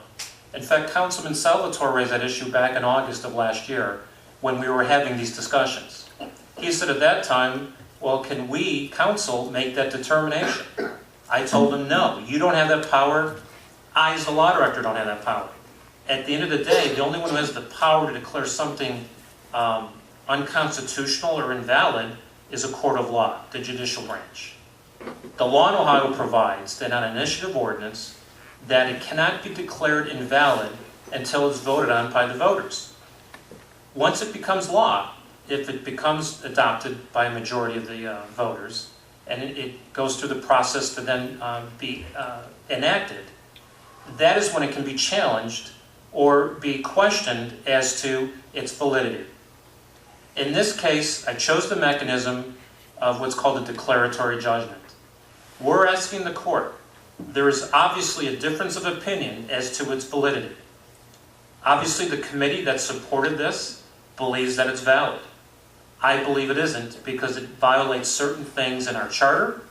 In fact, Councilman Salvatore raised that issue back in August of last year when we were having these discussions. He said at that time, well, can we, council, make that determination? I told him, no, you don't have that power. I, as the law director, don't have that power. At the end of the day, the only one who has the power to declare something unconstitutional or invalid is a court of law, the judicial branch. The law in Ohio provides that on initiative ordinance that it cannot be declared invalid until it's voted on by the voters. Once it becomes law, if it becomes adopted by a majority of the voters, and it goes through the process to then be enacted, that is when it can be challenged or be questioned as to its validity. In this case, I chose the mechanism of what's called a declaratory judgment. We're asking the court, there is obviously a difference of opinion as to its validity. Obviously, the committee that supported this believes that it's valid. I believe it isn't because it violates certain things in our charter,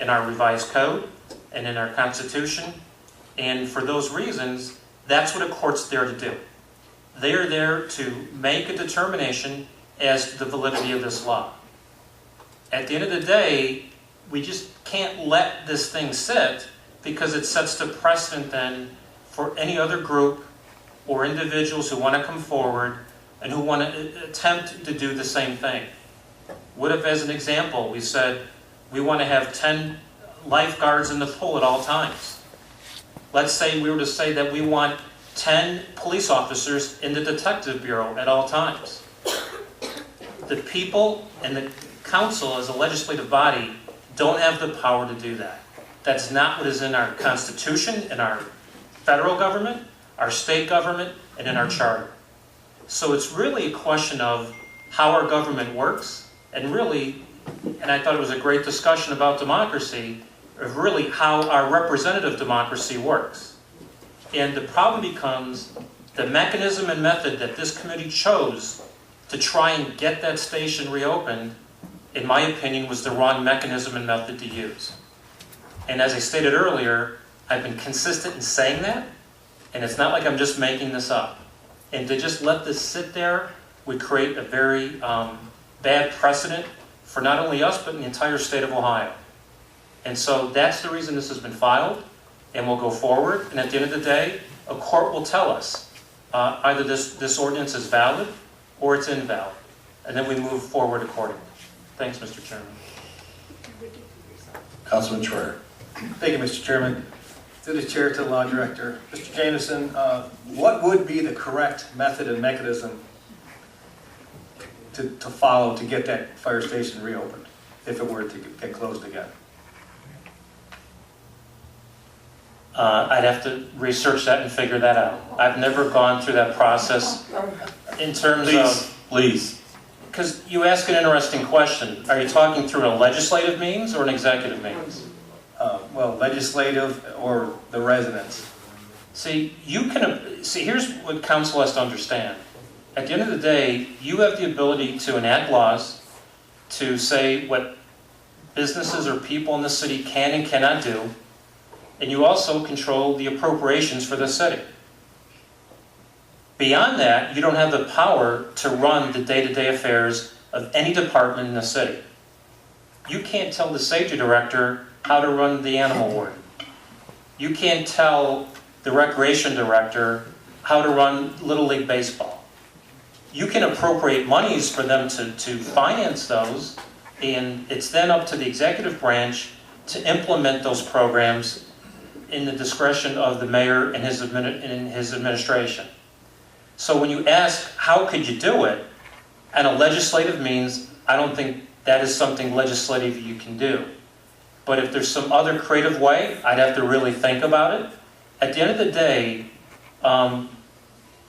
in our revised code, and in our Constitution. And for those reasons, that's what a court's there to do. They are there to make a determination as to the validity of this law. At the end of the day, we just can't let this thing sit because it sets the precedent then for any other group or individuals who want to come forward and who want to attempt to do the same thing. What if, as an example, we said we want to have 10 lifeguards in the pool at all times? Let's say we were to say that we want 10 police officers in the detective bureau at all times. The people and the council as a legislative body don't have the power to do that. That's not what is in our Constitution, in our federal government, our state government, and in our charter. So it's really a question of how our government works, and really, and I thought it was a great discussion about democracy, of really how our representative democracy works. And the problem becomes the mechanism and method that this committee chose to try and get that station reopened, in my opinion, was the wrong mechanism and method to use. And as I stated earlier, I've been consistent in saying that, and it's not like I'm just making this up. And to just let this sit there would create a very bad precedent for not only us, but in the entire state of Ohio. And so that's the reason this has been filed, and we'll go forward. And at the end of the day, a court will tell us either this ordinance is valid or it's invalid. And then we move forward accordingly. Thanks, Mr. Chairman. Councilman Schreier. Thank you, Mr. Chairman. To the chair, to the law director. Mr. Jameson, what would be the correct method and mechanism to follow to get that fire station reopened, if it were to get closed again? I'd have to research that and figure that out. I've never gone through that process in terms of... Please. Because you ask an interesting question. Are you talking through a legislative means or an executive means? Well, legislative or the residents. See, here's what council has to understand. At the end of the day, you have the ability to enact laws, to say what businesses or people in the city can and cannot do, and you also control the appropriations for the city. Beyond that, you don't have the power to run the day-to-day affairs of any department in the city. You can't tell the safety director how to run the animal warden. You can't tell the recreation director how to run Little League Baseball. You can appropriate monies for them to finance those, and it's then up to the executive branch to implement those programs in the discretion of the mayor and his administration. So when you ask, how could you do it, and a legislative means, I don't think that is something legislative you can do. But if there's some other creative way, I'd have to really think about it. At the end of the day,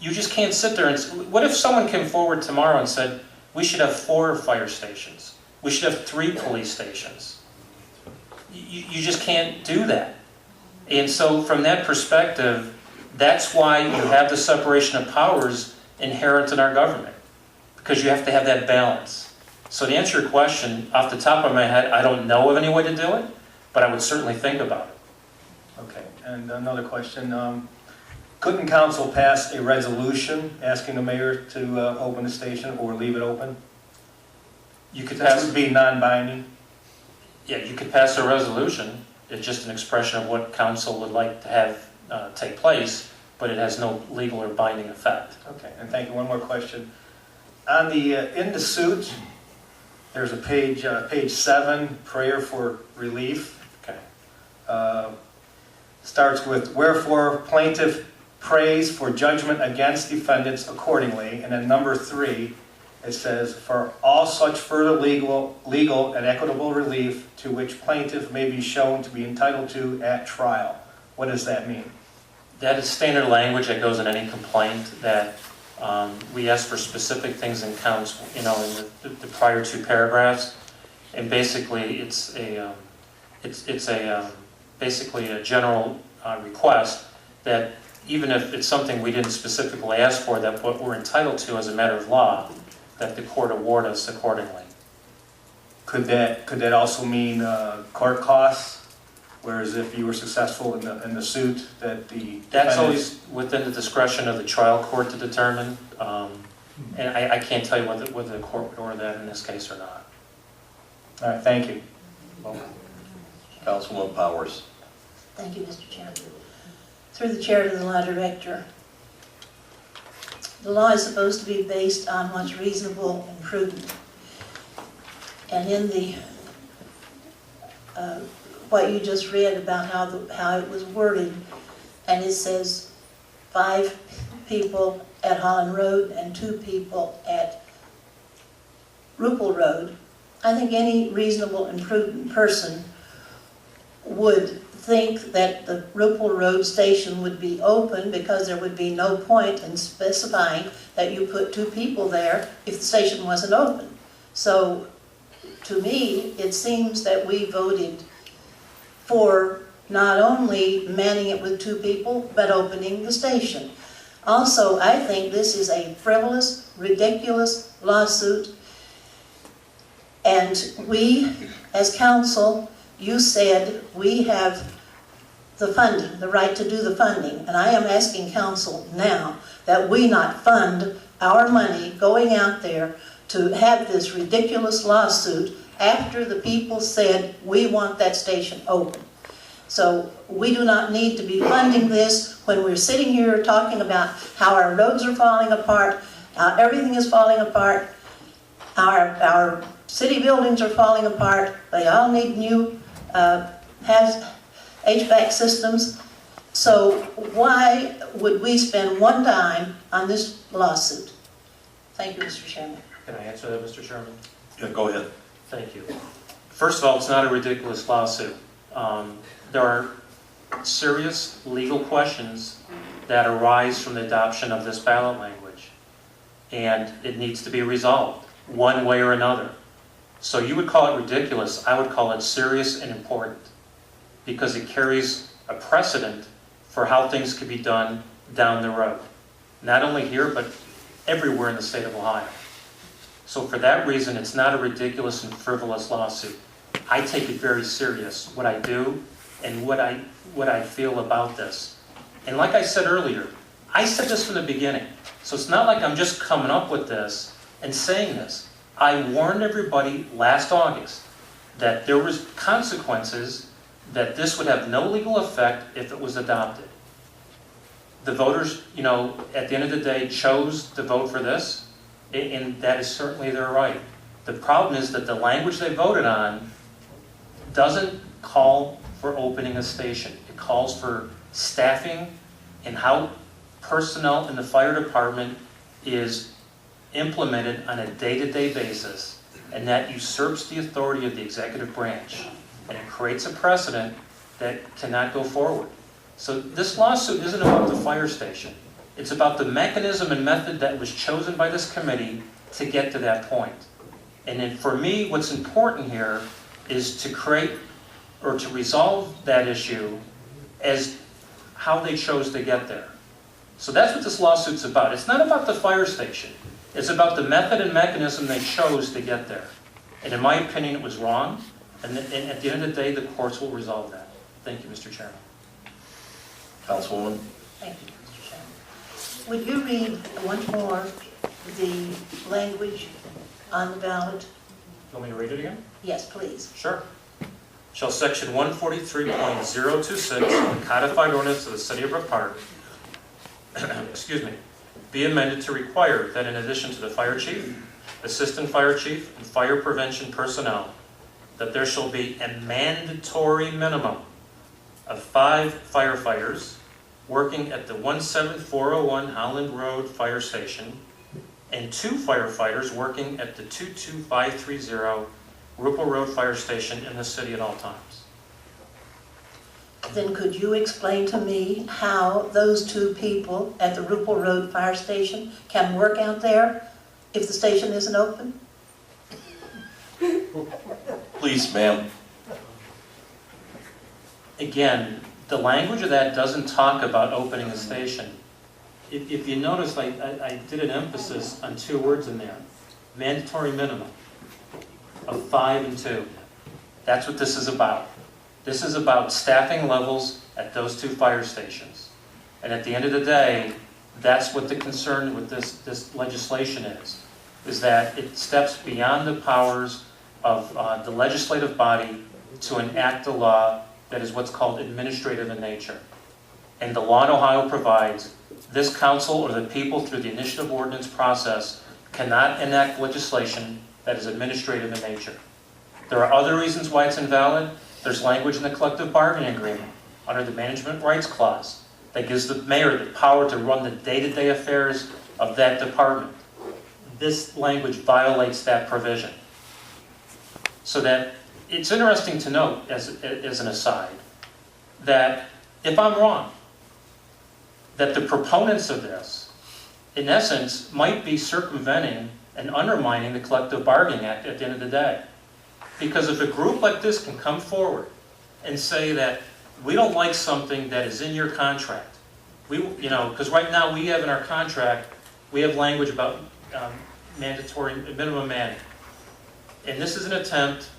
you just can't sit there and... What if someone came forward tomorrow and said, we should have 4 fire stations, we should have 3 police stations? You just can't do that. And so from that perspective, that's why you have the separation of powers inherent in our government, because you have to have that balance. So to answer your question, off the top of my head, I don't know of any way to do it, but I would certainly think about it. Okay, and another question. Couldn't council pass a resolution asking the mayor to open the station or leave it open? You could That pass... would be non-binding? Yeah, you could pass a resolution. It's just an expression of what council would like to have take place, but it has no legal or binding effect. Okay, and thank you. One more question. On the, in the suit, there's a page 7, prayer for relief. Okay. Starts with, wherefore plaintiff prays for judgment against defendants accordingly, and then number 3, it says, for all such further legal and equitable relief to which plaintiff may be shown to be entitled to at trial. What does that mean? That is standard language that goes in any complaint, that we ask for specific things in counts, in the prior 2 paragraphs, and basically it's basically a general request that even if it's something we didn't specifically ask for, that what we're entitled to as a matter of law, that the court award us accordingly. Could that also mean court costs? Whereas if you were successful in the suit, that the That's always within the discretion of the trial court to determine, and I can't tell you whether the court would order that in this case or not. All right, thank you. Councilman Powers. Thank you, Mr. Chairman. Through the chair to the law director. The law is supposed to be based on what's reasonable and prudent. And in the what you just read about how it was worded, and it says 5 people at Holland Road and 2 people at Rupel Road, I think any reasonable and prudent person would think that the Rupel Road station would be open, because there would be no point in specifying that you put 2 people there if the station wasn't open. So to me, it seems that we voted for not only manning it with 2 people, but opening the station. Also, I think this is a frivolous, ridiculous lawsuit. And we, as council, you said we have the funding, the right to do the funding. And I am asking council now that we not fund our money going out there to have this ridiculous lawsuit after the people said we want that station open. So we do not need to be funding this when we're sitting here talking about how our roads are falling apart, how everything is falling apart, our city buildings are falling apart, they all need new HVAC systems. So why would we spend one dime on this lawsuit? Thank you, Mr. Chairman. Can I answer that, Mr. Chairman? Yeah, go ahead. Thank you. First of all, it's not a ridiculous lawsuit. There are serious legal questions that arise from the adoption of this ballot language, and it needs to be resolved one way or another. So you would call it ridiculous, I would call it serious and important, because it carries a precedent for how things could be done down the road. Not only here, but everywhere in the state of Ohio. So for that reason, it's not a ridiculous and frivolous lawsuit. I take it very serious, what I do and what I feel about this. And like I said earlier, I said this from the beginning. So it's not like I'm just coming up with this and saying this. I warned everybody last August that there was consequences, that this would have no legal effect if it was adopted. The voters, at the end of the day, chose to vote for this, and that is certainly their right. The problem is that the language they voted on doesn't call for opening a station. It calls for staffing and how personnel in the fire department is implemented on a day-to-day basis, and that usurps the authority of the executive branch, and it creates a precedent that cannot go forward. So this lawsuit isn't about the fire station. It's about the mechanism and method that was chosen by this committee to get to that point. And then for me, what's important here is to create or to resolve that issue as how they chose to get there. So that's what this lawsuit's about. It's not about the fire station. It's about the method and mechanism they chose to get there. And in my opinion, it was wrong. And at the end of the day, the courts will resolve that. Thank you, Mr. Chairman. Councilwoman? Thank you, Mr. Chairman. Would you read once more the language on the ballot? You want me to read it again? Yes, please. Sure. Shall section 143.026 of the codified ordinance of the city of Brook Park, excuse me, be amended to require that in addition to the fire chief, assistant fire chief, and fire prevention personnel, that there shall be a mandatory minimum of 5 firefighters working at the 17401 Holland Road Fire Station and 2 firefighters working at the 22530 Rupel Road Fire Station in the city at all times. Then could you explain to me how those 2 people at the Rupel Road Fire Station can work out there if the station isn't open? Please, ma'am. Again, the language of that doesn't talk about opening a station. If you notice, I did an emphasis on 2 words in there. Mandatory minimum of 5 and 2. That's what this is about. This is about staffing levels at those 2 fire stations. And at the end of the day, that's what the concern with this legislation is that it steps beyond the powers of the legislative body to enact a law that is what's called administrative in nature. And the law in Ohio provides this council or the people through the initiative ordinance process cannot enact legislation that is administrative in nature. There are other reasons why it's invalid. There's language in the collective bargaining agreement under the management rights clause that gives the mayor the power to run the day-to-day affairs of that department. This language violates that provision. So that it's interesting to note, as an aside, that if I'm wrong, that the proponents of this, in essence, might be circumventing and undermining the Collective Bargaining Act at the end of the day. Because if a group like this can come forward and say that we don't like something that is in your contract, because right now we have in our contract, we have language about mandatory minimum manning. And this is an attempt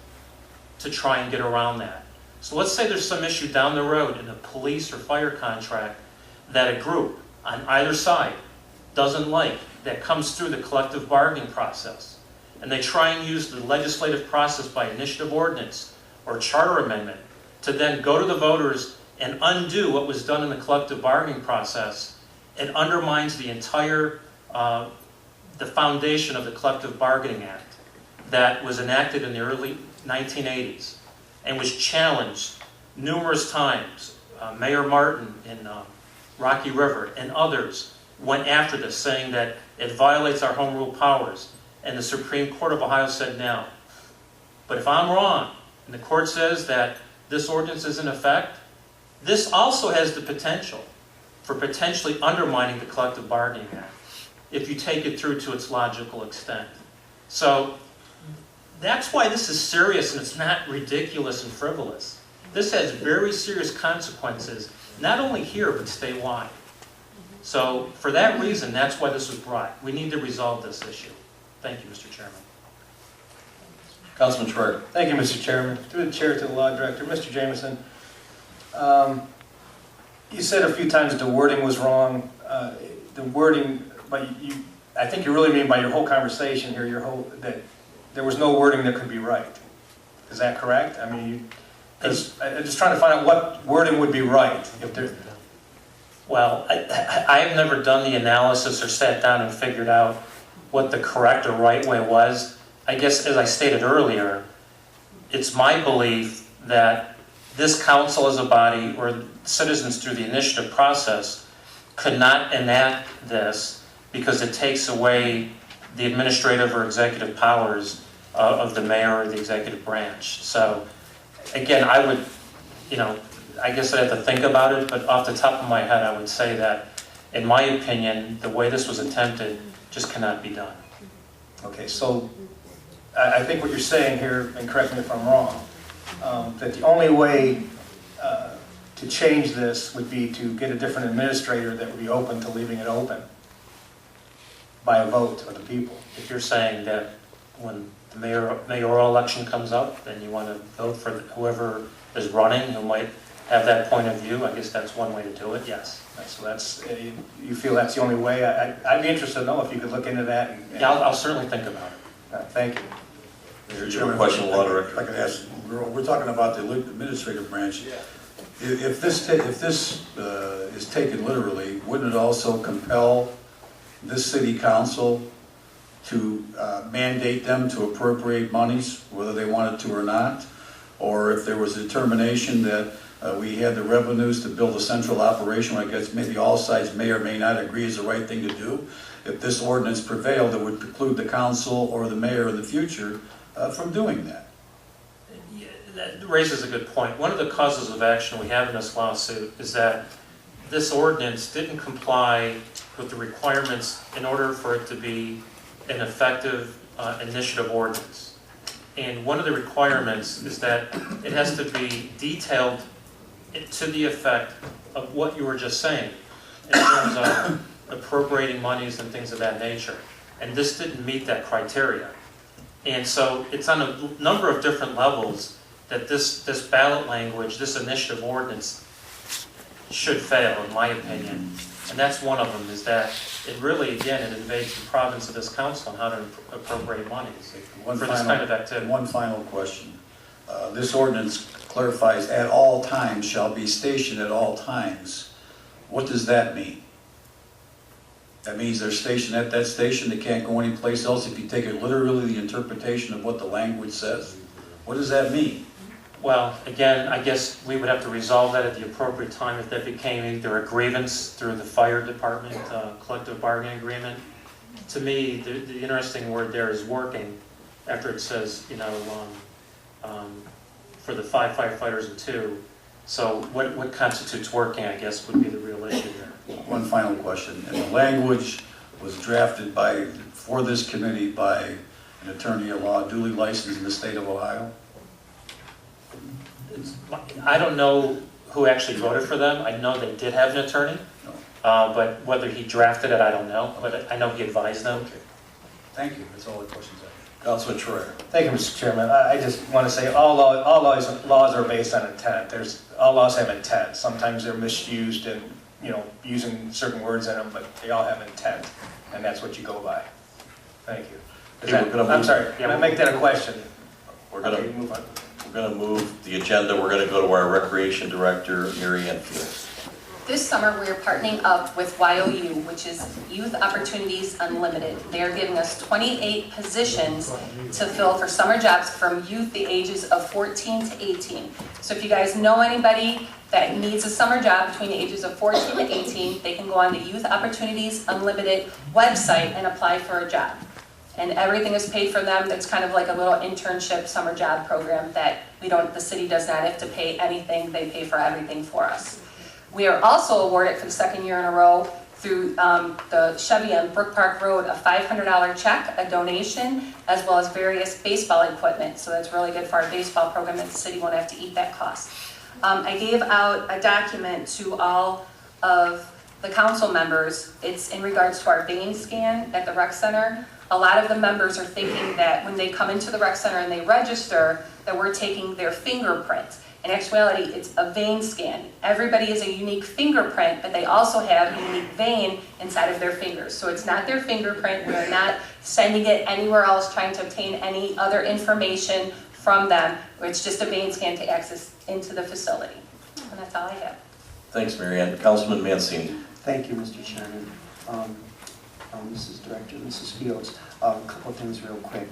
to try and get around that. So let's say there's some issue down the road in a police or fire contract that a group on either side doesn't like, that comes through the collective bargaining process. And they try and use the legislative process by initiative ordinance or charter amendment to then go to the voters and undo what was done in the collective bargaining process. It undermines the entire, the foundation of the Collective Bargaining Act that was enacted in the early 1980s and was challenged numerous times. Mayor Martin in Rocky River and others went after this, saying that it violates our home rule powers, and the Supreme Court of Ohio said no. But if I'm wrong, and the court says that this ordinance is in effect, this also has the potential for potentially undermining the Collective Bargaining Act if you take it through to its logical extent. So that's why this is serious and it's not ridiculous and frivolous. This has very serious consequences, not only here, but statewide. So for that reason, that's why this was brought. We need to resolve this issue. Thank you, Mr. Chairman. Councilman Schreier. Thank you, Mr. Chairman. Through the chair to the law director, Mr. Jameson. You said a few times the wording was wrong. The wording, but I think you really mean by your whole conversation here, that there was no wording that could be right. Is that correct? I mean, because I'm just trying to find out what wording would be right. If there. Well, I have never done the analysis or sat down and figured out what the correct or right way was. I guess, as I stated earlier, it's my belief that this council as a body, or citizens through the initiative process, could not enact this because it takes away the administrative or executive powers of the mayor or the executive branch. So, again, I would, I guess I'd have to think about it, but off the top of my head, I would say that, in my opinion, the way this was attempted just cannot be done. Okay, so I think what you're saying here, and correct me if I'm wrong, that the only way to change this would be to get a different administrator that would be open to leaving it open by a vote of the people. If you're saying that when the mayoral election comes up, then you want to vote for whoever is running who might have that point of view, I guess that's one way to do it, yes. So that's, you feel that's the only way? I'd be interested to know if you could look into that. Yeah, I'll certainly think about it. Thank you. You have a question, Law Director? If I could ask, we're talking about the administrative branch. If this is taken literally, wouldn't it also compel this city council to mandate them to appropriate monies, whether they wanted to or not? Or if there was a determination that we had the revenues to build a central operation, I guess maybe all sides may or may not agree is the right thing to do. If this ordinance prevailed, it would preclude the council or the mayor in the future from doing that. Yeah, that raises a good point. One of the causes of action we have in this lawsuit is that this ordinance didn't comply with the requirements in order for it to be an effective initiative ordinance. And one of the requirements is that it has to be detailed to the effect of what you were just saying in terms of appropriating monies and things of that nature. And this didn't meet that criteria. And so it's on a number of different levels that this ballot language, this initiative ordinance should fail, in my opinion. And that's one of them, is that it really, again, it invades the province of this council on how to appropriate monies for this kind of activity. One final question. This ordinance clarifies at all times shall be stationed at all times. What does that mean? That means they're stationed at that station, they can't go anyplace else if you take it literally, the interpretation of what the language says? What does that mean? Well, again, I guess we would have to resolve that at the appropriate time if that became either a grievance through the fire department collective bargaining agreement. To me, the interesting word there is working, after it says, for the 5 firefighters and 2. So what constitutes working, I guess, would be the real issue there. One final question. And the language was drafted for this committee by an attorney at law duly licensed in the state of Ohio? I don't know who actually voted for them. I know they did have an attorney. but whether he drafted it, I don't know, but I know he advised them. Okay. Thank you, that's all the questions I have. Councilman Schreier. Thank you, Mr. Chairman. I just want to say all laws are based on intent. All laws have intent. Sometimes they're misused and, using certain words in them, but they all have intent, and that's what you go by. Thank you. I'm sorry, can I make that a question? We're going Okay, to move on. move the agenda. We're going to go to our Recreation Director, Mary Ann Fields. This summer, we are partnering up with YOU, which is Youth Opportunities Unlimited. They are giving us 28 positions to fill for summer jobs from youth the ages of 14 to 18. So if you guys know anybody that needs a summer job between the ages of 14 to 18, they can go on the Youth Opportunities Unlimited website and apply for a job. And everything is paid for them. It's kind of like a little internship summer job program that the city does not have to pay anything. They pay for everything for us. We are also awarded for the second year in a row through the Chevy on Brook Park Road a $500 check, a donation, as well as various baseball equipment. So that's really good for our baseball program, and the city won't have to eat that cost. I gave out a document to all of the council members. It's in regards to our vein scan at the rec center. A lot of the members are thinking that when they come into the rec center and they register, that we're taking their fingerprint. In actuality, it's a vein scan. Everybody is a unique fingerprint, but they also have a unique vein inside of their fingers. So it's not their fingerprint. We're not sending it anywhere else, trying to obtain any other information from them. It's just a vein scan to access into the facility. And that's all I have. Thanks, Mary Ann. Councilman Mancini. Thank you, Mr. Chairman. Mrs. Director, Mrs. Fields, a couple things real quick.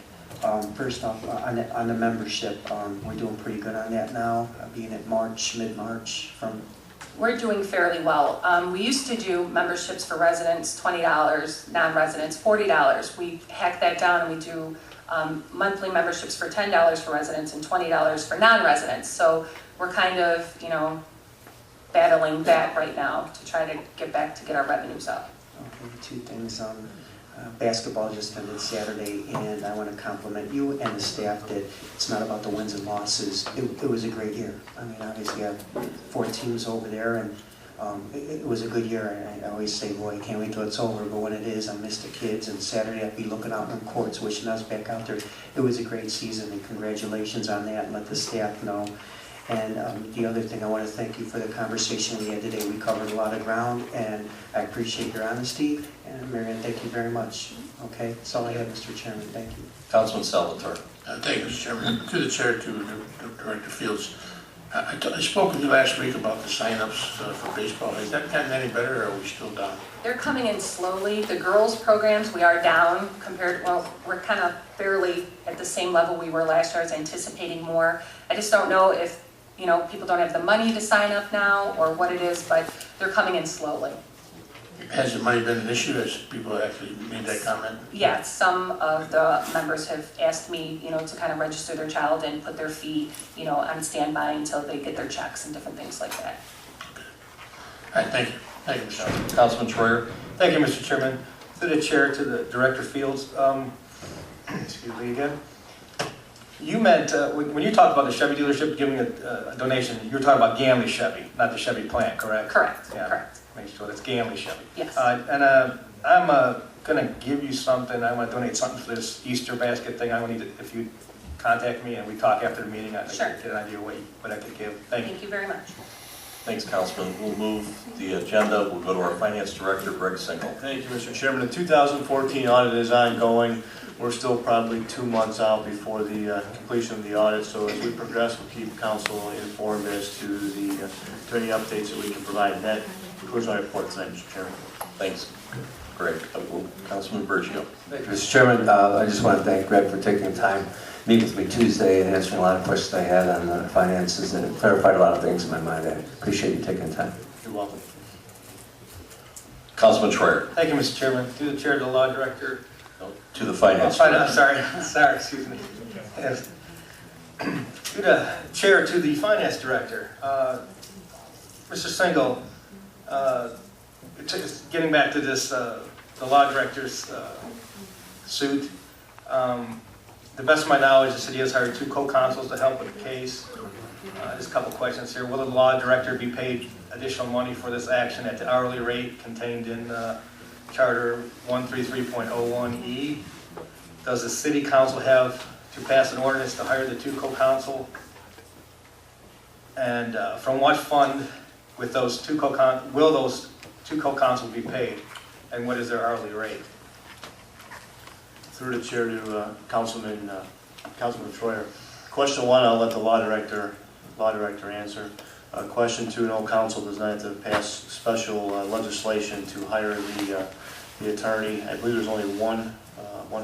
First off, on the membership, we're doing pretty good on that now, being at mid-March from... We're doing fairly well. We used to do memberships for residents, $20, non-residents, $40. We hacked that down and we do monthly memberships for $10 for residents and $20 for non-residents. So we're kind of, battling that right now to try to get our revenues up. Okay, two things. Basketball just ended Saturday, and I want to compliment you and the staff that it's not about the wins and losses. It was a great year. I mean, obviously, you have 4 teams over there, and it was a good year. And I always say, boy, I can't wait till it's over, but when it is, I miss the kids, and Saturday I'd be looking out in the courts, wishing I was back out there. It was a great season, and congratulations on that, and let the staff know. And the other thing, I want to thank you for the conversation we had today. We covered a lot of ground, and I appreciate your honesty. And Marianne, thank you very much. Okay, that's all I have, Mr. Chairman. Thank you. Councilman Salvatore. Thank you, Mr. Chairman. To the chair, to Director Fields. I spoke with you last week about the sign-ups for baseball. Has that gotten any better, or are we still down? They're coming in slowly. The girls' programs, we are down compared, we're kind of barely at the same level we were last year. I was anticipating more. I just don't know if people don't have the money to sign up now or what it is, but they're coming in slowly. Has the money been an issue? Has people actually made that comment? Yeah, some of the members have asked me, to kind of register their child and put their fee, on standby until they get their checks and different things like that. Okay. All right, thank you. Thank you, Mr. Chairman. Councilman Schreier. Thank you, Mr. Chairman. Through the chair to the Director Fields, excuse me again. You meant, when you talked about the Chevy dealership giving a donation, you were talking about Gamley Chevy, not the Chevy plant, correct? Correct, Yeah. correct. Make sure that's Gamley Chevy. Yes. And I'm going to give you something. I want to donate something for this Easter basket thing. I want you to, if you contact me and we talk after the meeting, I can Sure. get an idea what I could give. Thank you. Thank you very much. Thanks, Councilman. We'll move the agenda. We'll go to our Finance Director, Greg Single. Thank you, Mr. Chairman. The 2014 audit is ongoing. We're still probably 2 months out before the completion of the audit, so as we progress, we'll keep council informed as to any updates that we can provide. And that concludes my report tonight, Mr. Chairman. Thanks, Greg. Councilman Bergio. Thank you, Mr. Chairman. I just want to thank Greg for taking the time to meet with me Tuesday and answering a lot of questions I had on the finances, and it clarified a lot of things in my mind. I appreciate you taking the time. You're welcome. Councilman Schreier. Thank you, Mr. Chairman. Through the chair to the law director. To the Finance I'm Director. sorry, excuse me. Yes. Through the chair to the Finance Director. Mr. Single, getting back to this, the law director's suit, the best of my knowledge, the city has hired 2 co-counsels to help with the case. Just a couple questions here. Will the law director be paid additional money for this action at the hourly rate contained in Charter 133.01E? Does the city council have to pass an ordinance to hire the two co-counsel? And from what fund with those two will those two co-counsel be paid? And what is their hourly rate? Through the chair to Councilman Troyer. Question one, I'll let the law director answer. Question two, no, council does not have to pass special legislation to hire the attorney. I believe there's only one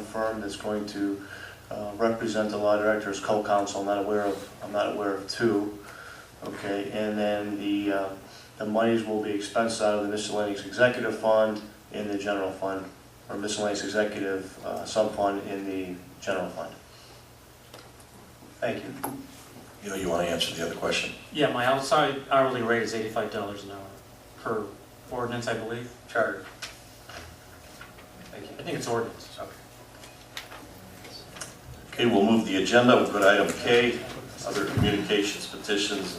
firm that's going to represent the law director as co-counsel. I'm not aware of two. Okay, and then the monies will be expensed out of the miscellaneous executive fund in the general fund, or miscellaneous executive sub-fund in the general fund. Thank you. You want to answer the other question? Yeah, my outside hourly rate is $85 an hour per ordinance, I believe. Charter. Thank you. I think it's ordinance. Okay, we'll move the agenda. We'll go to item K, other communications, petitions,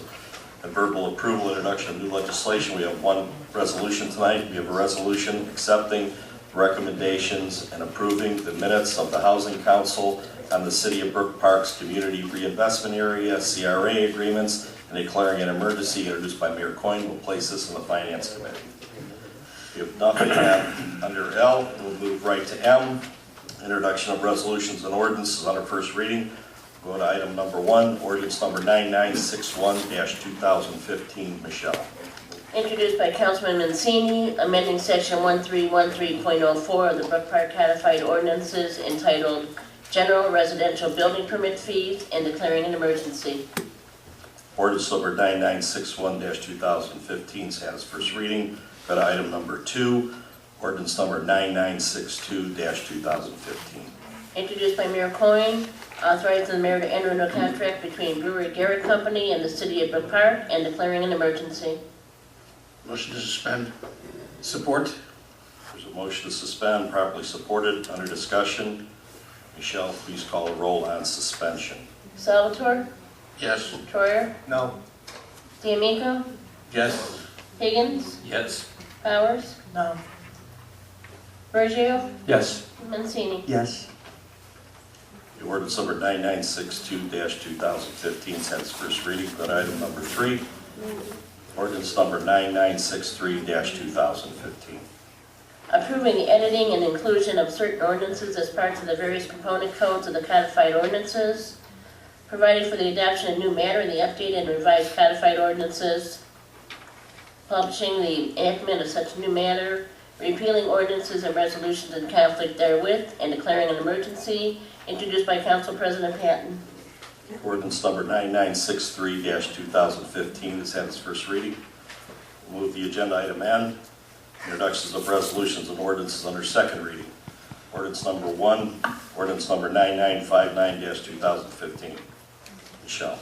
and verbal approval, introduction of new legislation. We have one resolution tonight. We have a resolution accepting recommendations and approving the minutes of the Housing Council on the City of Brook Park's Community Reinvestment Area, CRA agreements, and declaring an emergency, introduced by Mayor Coyne. We'll place this in the Finance Committee. We have nothing under L. We'll move right to M, introduction of resolutions and ordinances under first reading. Go to item number 1, ordinance number 9961-2015. Michelle. Introduced by Councilman Mancini, amending section 1313.04 of the Brook Park Codified Ordinances entitled General Residential Building Permit Fees and declaring an emergency. Ordinance number 9961-2015 has first reading. Go to item number 2, ordinance number 9962-2015. Introduced by Mayor Coyne, authorizing the mayor to enter into a contract between Brewery Garrett Company and the City of Brook Park and declaring an emergency. Motion to suspend. Support. There's a motion to suspend, properly supported, under discussion. Michelle, please call a roll on suspension. Salvatore? Yes. Troyer? No. D'Amico? Yes. Higgins? Yes. Powers? No. Bergio? Yes. Mancini? Yes. The ordinance number 9962-2015 has its first reading. Go to item number 3, ordinance number 9963-2015. Approving the editing and inclusion of certain ordinances as parts of the various component codes of the codified ordinances, providing for the adoption of new matter in the updated and revised codified ordinances, publishing the enactment of such new matter, repealing ordinances and resolutions in conflict therewith, and declaring an emergency, introduced by Council President Patton. Ordinance number 9963-2015 has had its first reading. We'll move the agenda item N, introductions of resolutions and ordinances under second reading. Ordinance number 1, ordinance number 9959-2015. Michelle.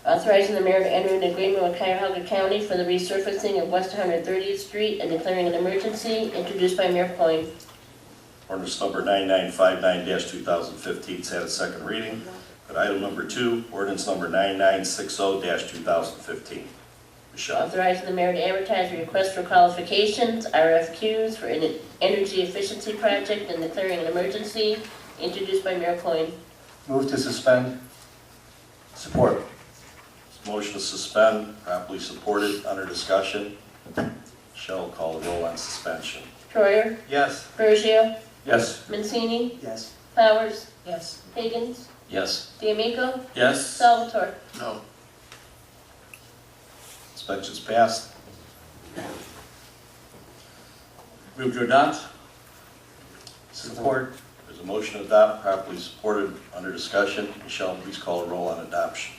Authorizing the mayor to enter an agreement with Cuyahoga County for the resurfacing of West 130th Street and declaring an emergency, introduced by Mayor Coyne. Ordinance number 9959-2015 has had its second reading. But item number 2, ordinance number 9960-2015. Michelle. Authorizing the mayor to advertise a request for qualifications, RFQs, for an energy efficiency project and declaring an emergency, introduced by Mayor Coyne. Move to suspend. Support. Motion to suspend, properly supported, under discussion. Michelle, call the roll on suspension. Troyer? Yes. Bergio? Yes. Mancini? Yes. Powers? Yes. Higgins? Yes. D'Amico? Yes. Salvatore? No. Suspension's passed. Move to adopt. Support. There's a motion to adopt, properly supported, under discussion. Michelle, please call the roll on adoption.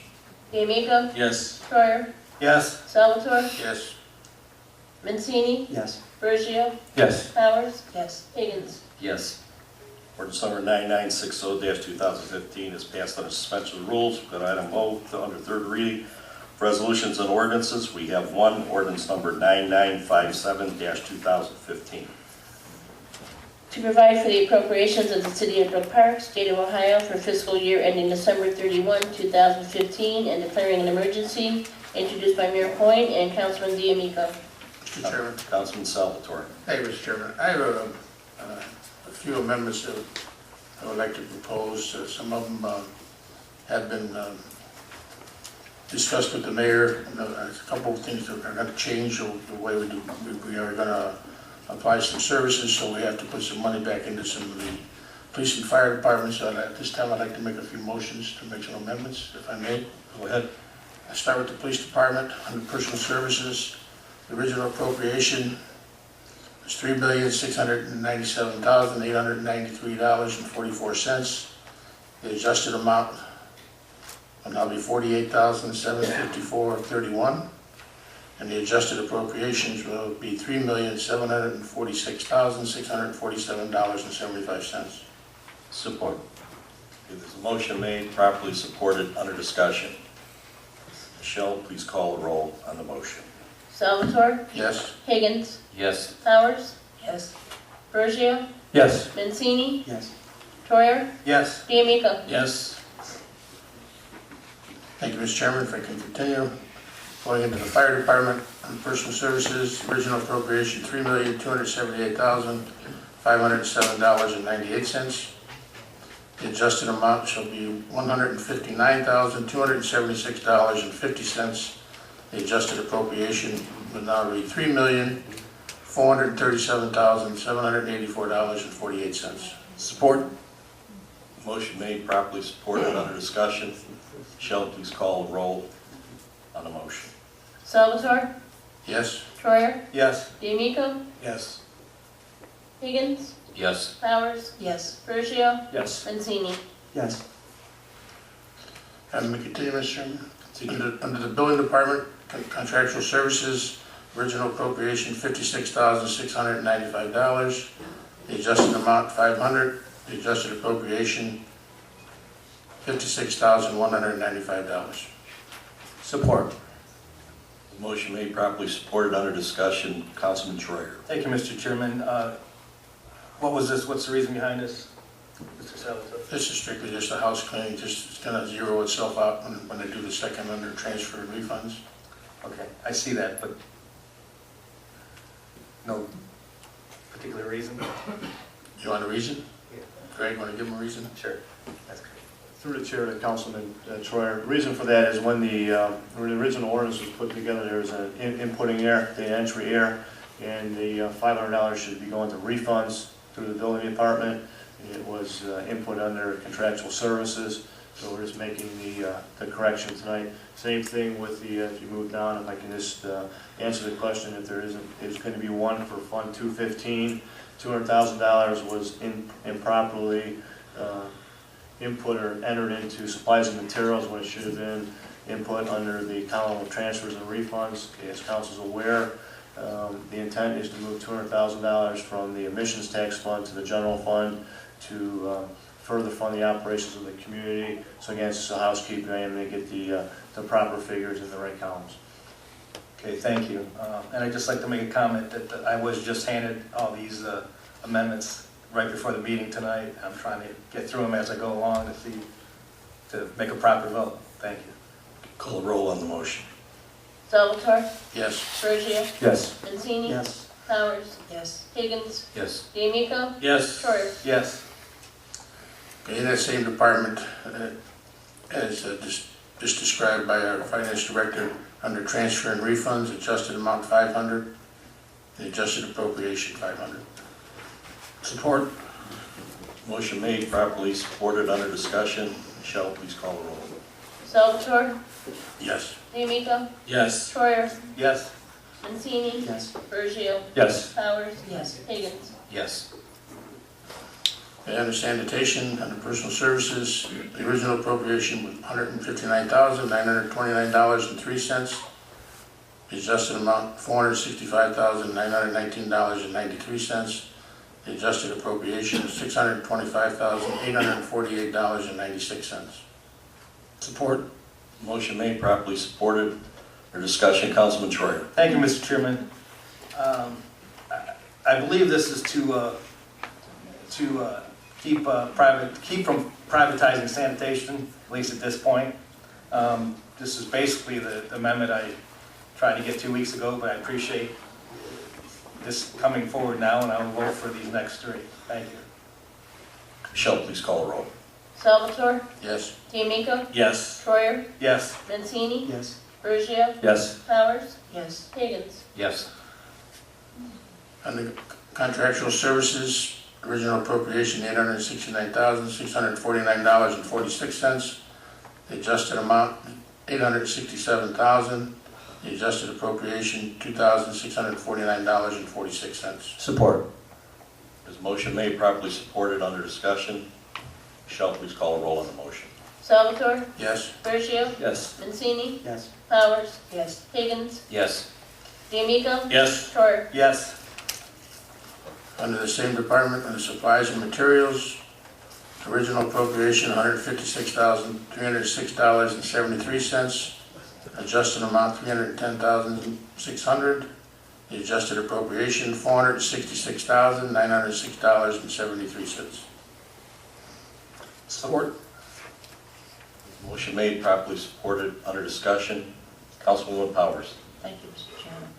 D'Amico? Yes. Troyer? Yes. Salvatore? Yes. Mancini? Yes. Bergio? Yes. Powers? Yes. Higgins? Yes. Ordinance number 9960-2015 is passed under suspension of the rules. We've got item O under third reading. Resolutions and ordinances, we have one, ordinance number 9957-2015. to provide for the appropriations of the City of Brook Park, State of Ohio for fiscal year ending December 31, 2015, and declaring an emergency, introduced by Mayor Point and Councilman D'Amico. Mr. Chairman. Councilman Salvatore. Hey, Mr. Chairman. I have a few amendments that I would like to propose. Some of them have been discussed with the mayor. A couple of things that are going to change the way we do. We are going to apply some services, so we have to put some money back into some of the police and fire departments. So at this time, I'd like to make a few motions to make some amendments, if I may. Go ahead. I start with the police department under personal services. The original appropriation is $3,697,893.44. The adjusted amount will now be $48,754.31, and the adjusted appropriations will be $3,746,647.75. Support. There's a motion made, properly supported, under discussion. Michelle, please call the roll on the motion. Salvatore? Yes. Higgins? Yes. Powers? Yes. Bergio? Yes. Mancini? Yes. Troyer? Yes. D'Amico? Yes. Thank you, Mr. Chairman. If I can continue. Going into the fire department and personal services, original appropriation $3,278,507.98. The adjusted amount shall be $159,276.50. The adjusted appropriation will now read $3,437,784.48. Support. Motion made, properly supported, under discussion. Michelle, please call the roll on the motion. Salvatore? Yes. Troyer? Yes. D'Amico? Yes. Higgins? Yes. Powers? Yes. Bergio? Yes. Mancini? Yes. And we continue, Mr. Chairman. Under the building department, contractual services, original appropriation $56,695. The adjusted amount $500. The adjusted appropriation $56,195. Support. Motion made, properly supported, under discussion. Councilman Troyer. Thank you, Mr. Chairman. What was this? What's the reason behind this, Mr. Salvatore? This is strictly just a house cleaning, just it's going to zero itself out when they do the second under transfer and refunds. Okay, I see that, but no particular reason? You want a reason? Yeah. Greg, want to give him a reason? Sure. That's great. Through the chair to Councilman Troyer, the reason for that is when the original ordinance was put together, there was an inputting error, the entry error, and the $500 should be going to refunds through the building department. It was input under contractual services, so we're just making the correction tonight. Same thing with the, if you move down, if I can just answer the question, if there's going to be one for Fund 215, $200,000 was improperly input or entered into supplies and materials when it should have been input under the column of transfers and refunds. As council's aware, the intent is to move $200,000 from the emissions tax fund to the general fund to further fund the operations of the community. So again, it's just a housekeeping item to get the proper figures in the right columns. Okay, thank you. And I'd just like to make a comment that I was just handed all these amendments right before the meeting tonight. I'm trying to get through them as I go along to make a proper vote. Thank you. Call the roll on the motion. Salvatore? Yes. Bergio? Yes. Mancini? Yes. Powers? Yes. Higgins? Yes. D'Amico? Yes. Troyer? Yes. Okay, in that same department, as just described by our finance director, under transfer and refunds, adjusted amount $500, the adjusted appropriation $500. Support. Motion made, properly supported, under discussion. Michelle, please call the roll. Salvatore? Yes. D'Amico? Yes. Troyer? Yes. Mancini? Yes. Bergio? Yes. Powers? Yes. Higgins? Yes. Okay, under sanitation, under personal services, the original appropriation was $159,929.03. The adjusted amount, $465,919.93. The adjusted appropriation is $625,848.96. Support. Motion made, properly supported, under discussion. Councilman Troyer. Thank you, Mr. Chairman. I believe this is to to keep from privatizing sanitation, at least at this point. This is basically the amendment I tried to get 2 weeks ago, but I appreciate this coming forward now, and I will vote for these next three. Thank you. Michelle, please call the roll. Salvatore? Yes. D'Amico? Yes. Troyer? Yes. Mancini? Yes. Bergio? Yes. Powers? Yes. Higgins? Yes. Under contractual services, original appropriation $869,649.46. The adjusted amount $867,000. The adjusted appropriation $2,649.46. Support. There's a motion made, properly supported, under discussion. Michelle, please call the roll on the motion. Salvatore? Yes. Bergio? Yes. Mancini? Yes. Powers? Yes. Higgins? Yes. D'Amico? Yes. Troyer? Yes. Under the same department, under supplies and materials, original appropriation $156,306.73. Adjusted amount $310,600. The adjusted appropriation $466,906.73. Support. Motion made, properly supported, under discussion. Councilwoman Powers. Thank you, Mr. Chairman.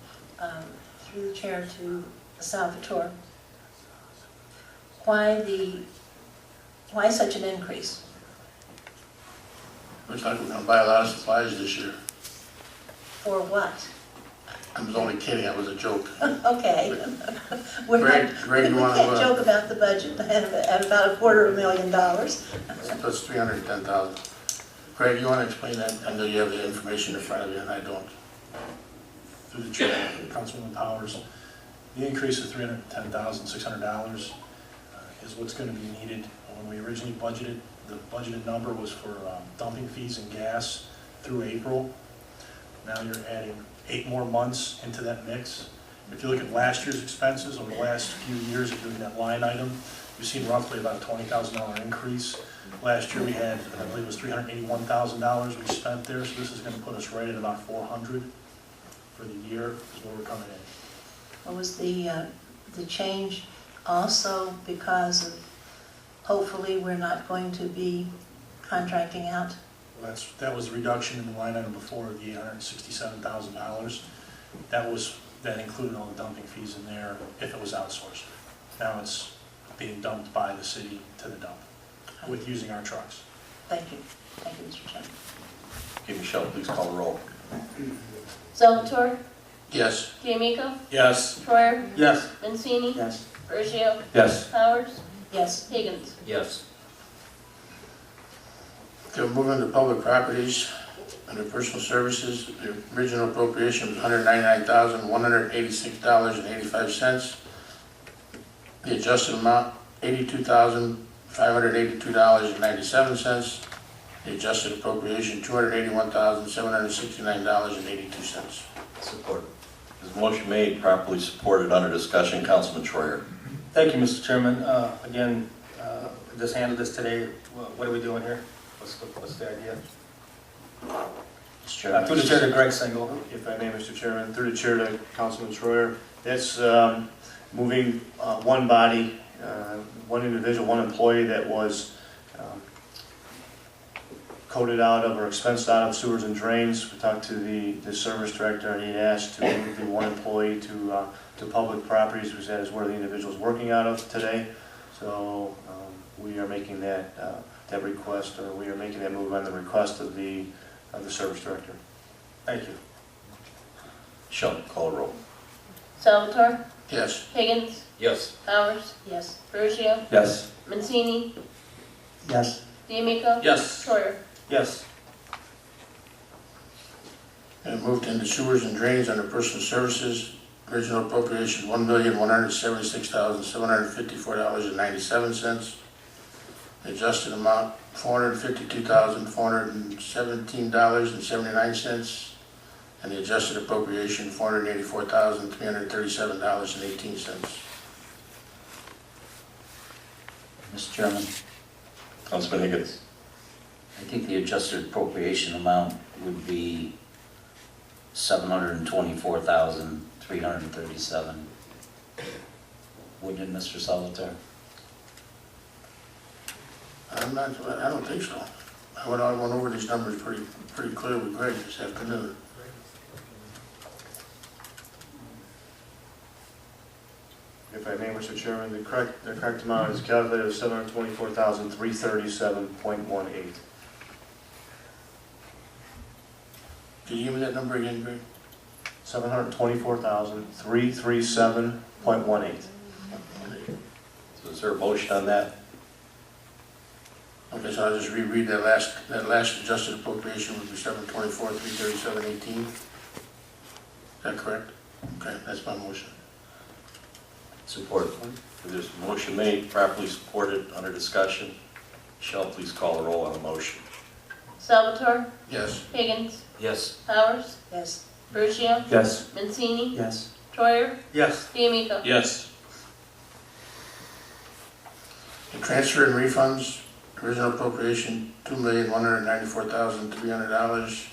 Through the chair to Salvatore. Why such an increase? Looks like we're going to buy a lot of supplies this year. For what? I was only kidding, that was a joke. Okay. Greg, you We want can't to... joke about the budget at about $250,000. That's $310,000. Greg, you want to explain that? I know you have the information in front of you, and I don't. Through the chair, Councilwoman Powers, the increase of $310,600 is what's going to be needed. When we originally budgeted, the budgeted number was for dumping fees and gas through April. Now you're adding 8 more months into that mix. If you look at last year's expenses over the last few years, if you look at that line item, you've seen roughly about a $20,000 increase. Last year we had, I believe it was $381,000 we spent there, so this is going to put us right at about $400 for the year is where we're coming in. What was the change also because of, hopefully, we're not going to be contracting out? That was a reduction in the line item before, the $867,000. That included all the dumping fees in there if it was outsourced. Now it's being dumped by the city to the dump with using our trucks. Thank you. Thank you, Mr. Chairman. Okay, Michelle, please call the roll. Salvatore? Yes. D'Amico? Yes. Troyer? Yes. Mancini? Yes. Bergio? Yes. Powers? Yes. Higgins? Yes. Okay, moving to public properties, under personal services, the original appropriation was $199,186.85. The adjusted amount, $82,582.97. The adjusted appropriation, $281,769.82. Support. There's a motion made, properly supported, under discussion. Councilman Troyer. Thank you, Mr. Chairman. Again, just handled this today. What are we doing here? What's the idea? Through the chair to Greg Single. If I may, Mr. Chairman, through the chair to Councilman Troyer, that's moving one body, one individual, one employee that was coded out of or expensed out of sewers and drains. We talked to the service director, and he asked to move the one employee to public properties, because that is where the individual is working out of today. So we are making that request, or we are making that move on the request of the service director. Thank you. Michelle, call the roll. Salvatore? Yes. Higgins? Yes. Powers? Yes. Bergio? Yes. Mancini? Yes. D'Amico? Yes. Troyer? Yes. And moved into sewers and drains under personal services, original appropriation $1,176,754.97. Adjusted amount $452,417.79. And the adjusted appropriation $484,337.18. Mr. Chairman, Councilman Higgins. I think the adjusted appropriation amount would be $724,337. Wouldn't it, Mr. Salvatore? I don't think so. I went over these numbers pretty clear with Greg this afternoon. If I may, Mr. Chairman, the correct amount is calculated as $724,337.18. Can you give me that number again, Greg? $724,337.18. So is there a motion on that? Okay, so I'll just reread that last adjusted appropriation would be $724,337.18. Is that correct? Okay, that's my motion. Support. There's a motion made, properly supported, under discussion. Michelle, please call the roll on the motion. Salvatore? Yes. Higgins? Yes. Powers? Yes. Burgio? Yes. Mancini? Yes. Troyer? Yes. D'Amico? Yes. The transfer and refunds, original appropriation, $2,194,300.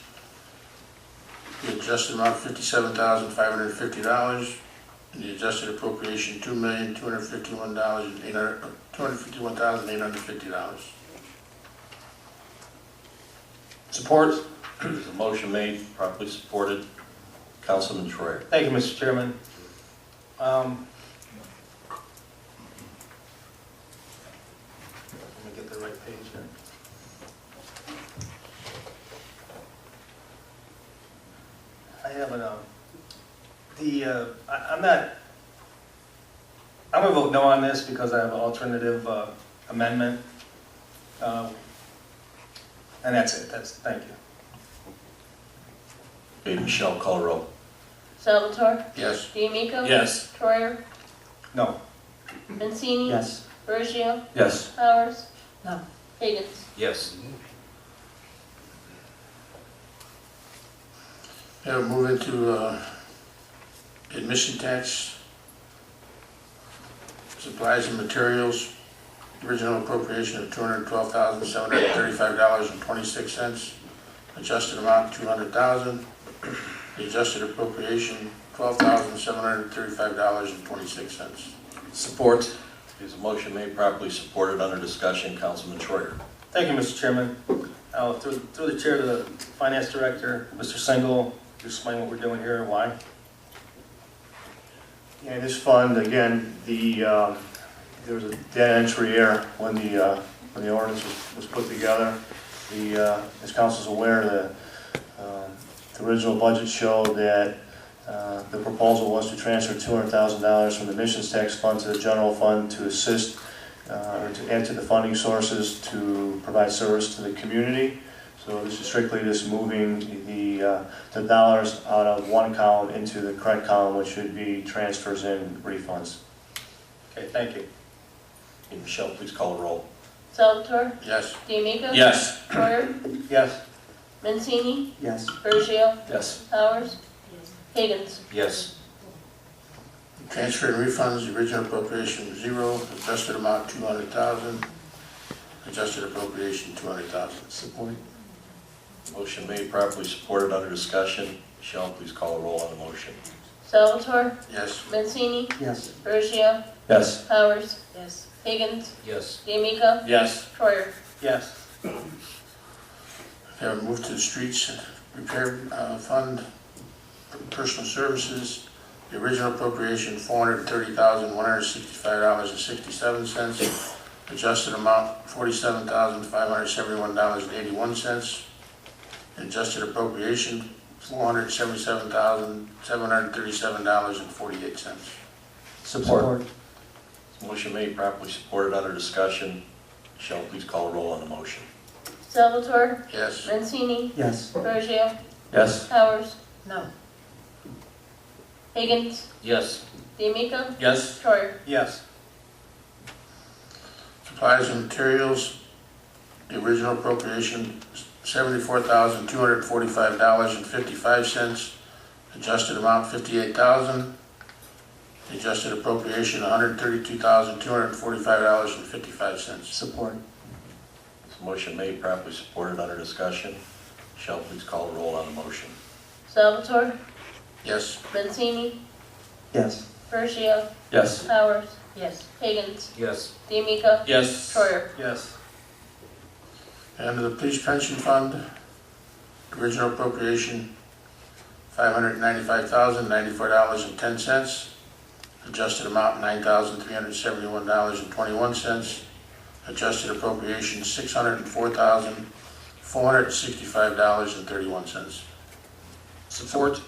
The adjusted amount, $57,550. And the adjusted appropriation, $2,251,850. Support. There's a motion made, properly supported. Councilman Troyer. Thank you, Mr. Chairman. Let me get the right page here. I have it, I'm gonna vote no on this because I have an alternative amendment. And that's it, thank you. Okay, Michelle, call the roll. Salvatore? Yes. D'Amico? Yes. Troyer? No. Mancini? Yes. Burgio? Yes. Powers? No. Higgins? Yes. Now move into admission tax, supplies and materials, original appropriation of $212,735.26, adjusted amount $200,000, the adjusted appropriation $12,735.26. Support. There's a motion made, properly supported, under discussion. Councilman Troyer. Thank you, Mr. Chairman. Through the chair to the finance director, Mr. Single, explain what we're doing here and why. Yeah, this fund, again, there was a dead entry error when the ordinance was put together. As council's aware, the original budget showed that the proposal was to transfer $200,000 from the admissions tax fund to the general fund to assist or to add to the funding sources to provide service to the community. So this is strictly just moving the dollars out of one column into the correct column, which should be transfers and refunds. Okay, thank you. Okay, Michelle, please call the roll. Salvatore? Yes. D'Amico? Yes. Troyer? Yes. Mancini? Yes. Burgio? Yes. Powers? Higgins? Yes. Transfer and refunds, the original appropriation $0, adjusted amount $200,000, adjusted appropriation $200,000. Support. Motion made, properly supported, under discussion. Michelle, please call the roll on the motion. Salvatore? Yes. Mancini? Yes. Burgio? Yes. Powers? Yes. Higgins? Yes. D'Amico? Yes. Troyer? Yes. Now move to the streets repair fund, personal services. The original appropriation $430,165.67. Adjusted amount $47,571.81. Adjusted appropriation $477,737.48. Support. Motion made, properly supported, under discussion. Michelle, please call the roll on the motion. Salvatore? Yes. Mancini? Yes. Burgio? Yes. Powers? No. Higgins? Yes. D'Amico? Yes. Troyer? Yes. Supplies and materials, the original appropriation $74,245.55. Adjusted amount $58,000. The adjusted appropriation $132,245.55. Support. Motion made, properly supported, under discussion. Michelle, please call the roll on the motion. Salvatore? Yes. Mancini? Yes. Burgio? Yes. Powers? Yes. Higgins? Yes. D'Amico? Yes. Troyer? Yes. Under the police pension fund, original appropriation $595,094.10. Adjusted amount $9,371.21. Adjusted appropriation $604,465.31. Support.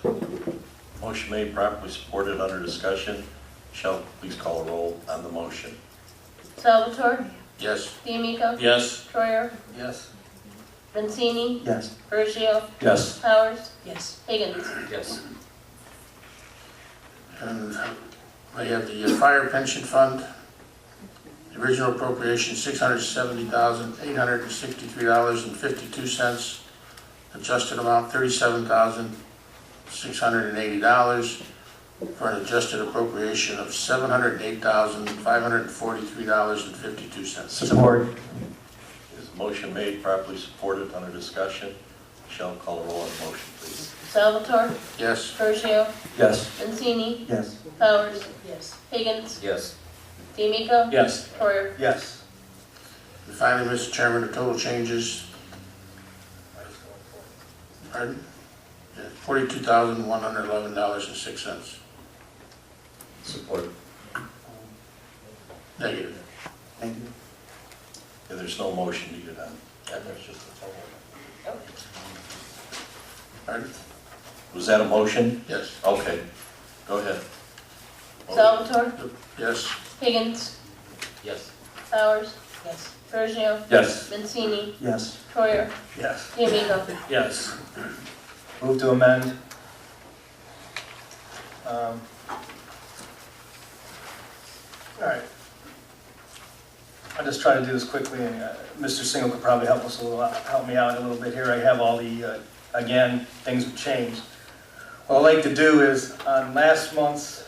Motion made, properly supported, under discussion. Michelle, please call a roll on the motion. Salvatore? Yes. D'Amico? Yes. Troyer? Yes. Vincini? Yes. Perigio? Yes. Powers? Yes. Higgins? Yes. And I have the fire pension fund. The original appropriation $670,863.52. Adjusted amount $37,680 for an adjusted appropriation of $708,543.52. Support. Is the motion made, properly supported, under discussion? Michelle, call a roll on the motion, please. Salvatore? Yes. Perigio? Yes. Vincini? Yes. Powers? Yes. Higgins? Yes. D'Amico? Yes. Troyer? Yes. And finally, Mr. Chairman, the total changes. Pardon? Yeah, $42,111.06. Support. Negative. Thank you. Yeah, there's no motion needed on that. There's just a total. Pardon? Was that a motion? Yes. Okay. Go ahead. Salvatore? Yes. Higgins? Yes. Powers? Yes. Perigio? Yes. Vincini? Yes. Troyer? Yes. D'Amico? Yes. Move to amend. All right. I'll just try to do this quickly, and Mr. Single could probably help me out a little bit here. I have all the, again, things have changed. What I'd like to do is, on last month's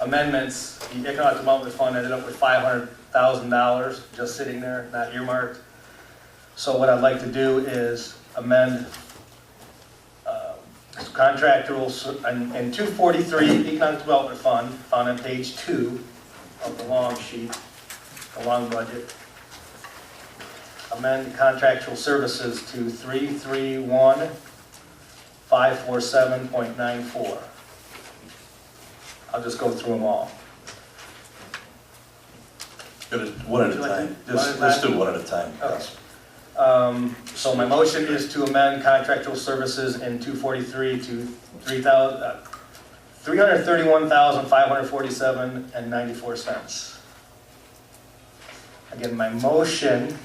amendments, the Economic Development Fund ended up with $500,000 just sitting there, not earmarked. So what I'd like to do is amend contractual, in 243 Economic Development Fund, found on page 2 of the long sheet, the long budget. Amend contractual services to 331,547.94. I'll just go through them all. One at a time. Let's do one at a time. Okay. So my motion is to amend contractual services in 243 to 331,547.94 cents. Again, my motion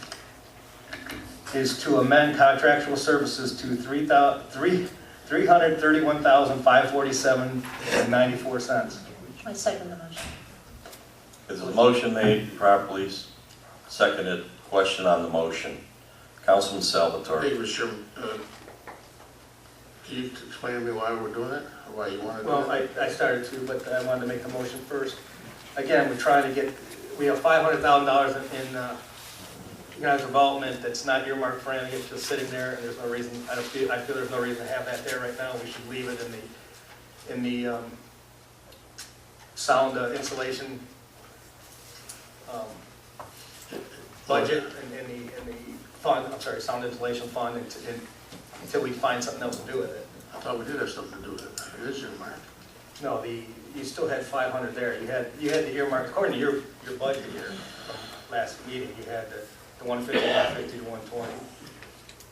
is to amend contractual services to 331,547.94 cents. I second the motion. Is the motion made, properly seconded? Question on the motion. Councilman Salvatore. Hey, Mr. Chairman, can you explain to me why we're doing it, or why you want to do it? Well, I started to, but I wanted to make the motion first. Again, we're trying to get, we have $500,000 in economic development that's not earmarked for anything, it's just sitting there, and there's no reason, I feel there's no reason to have that there right now. We should leave it in the sound insulation budget, in the fund, I'm sorry, sound insulation fund, until we find something else to do with it. I thought we did have something to do with it. It is earmarked. No, you still had 500 there. You had the earmark, according to your budget here from last meeting, you had the 150, 150 to 120.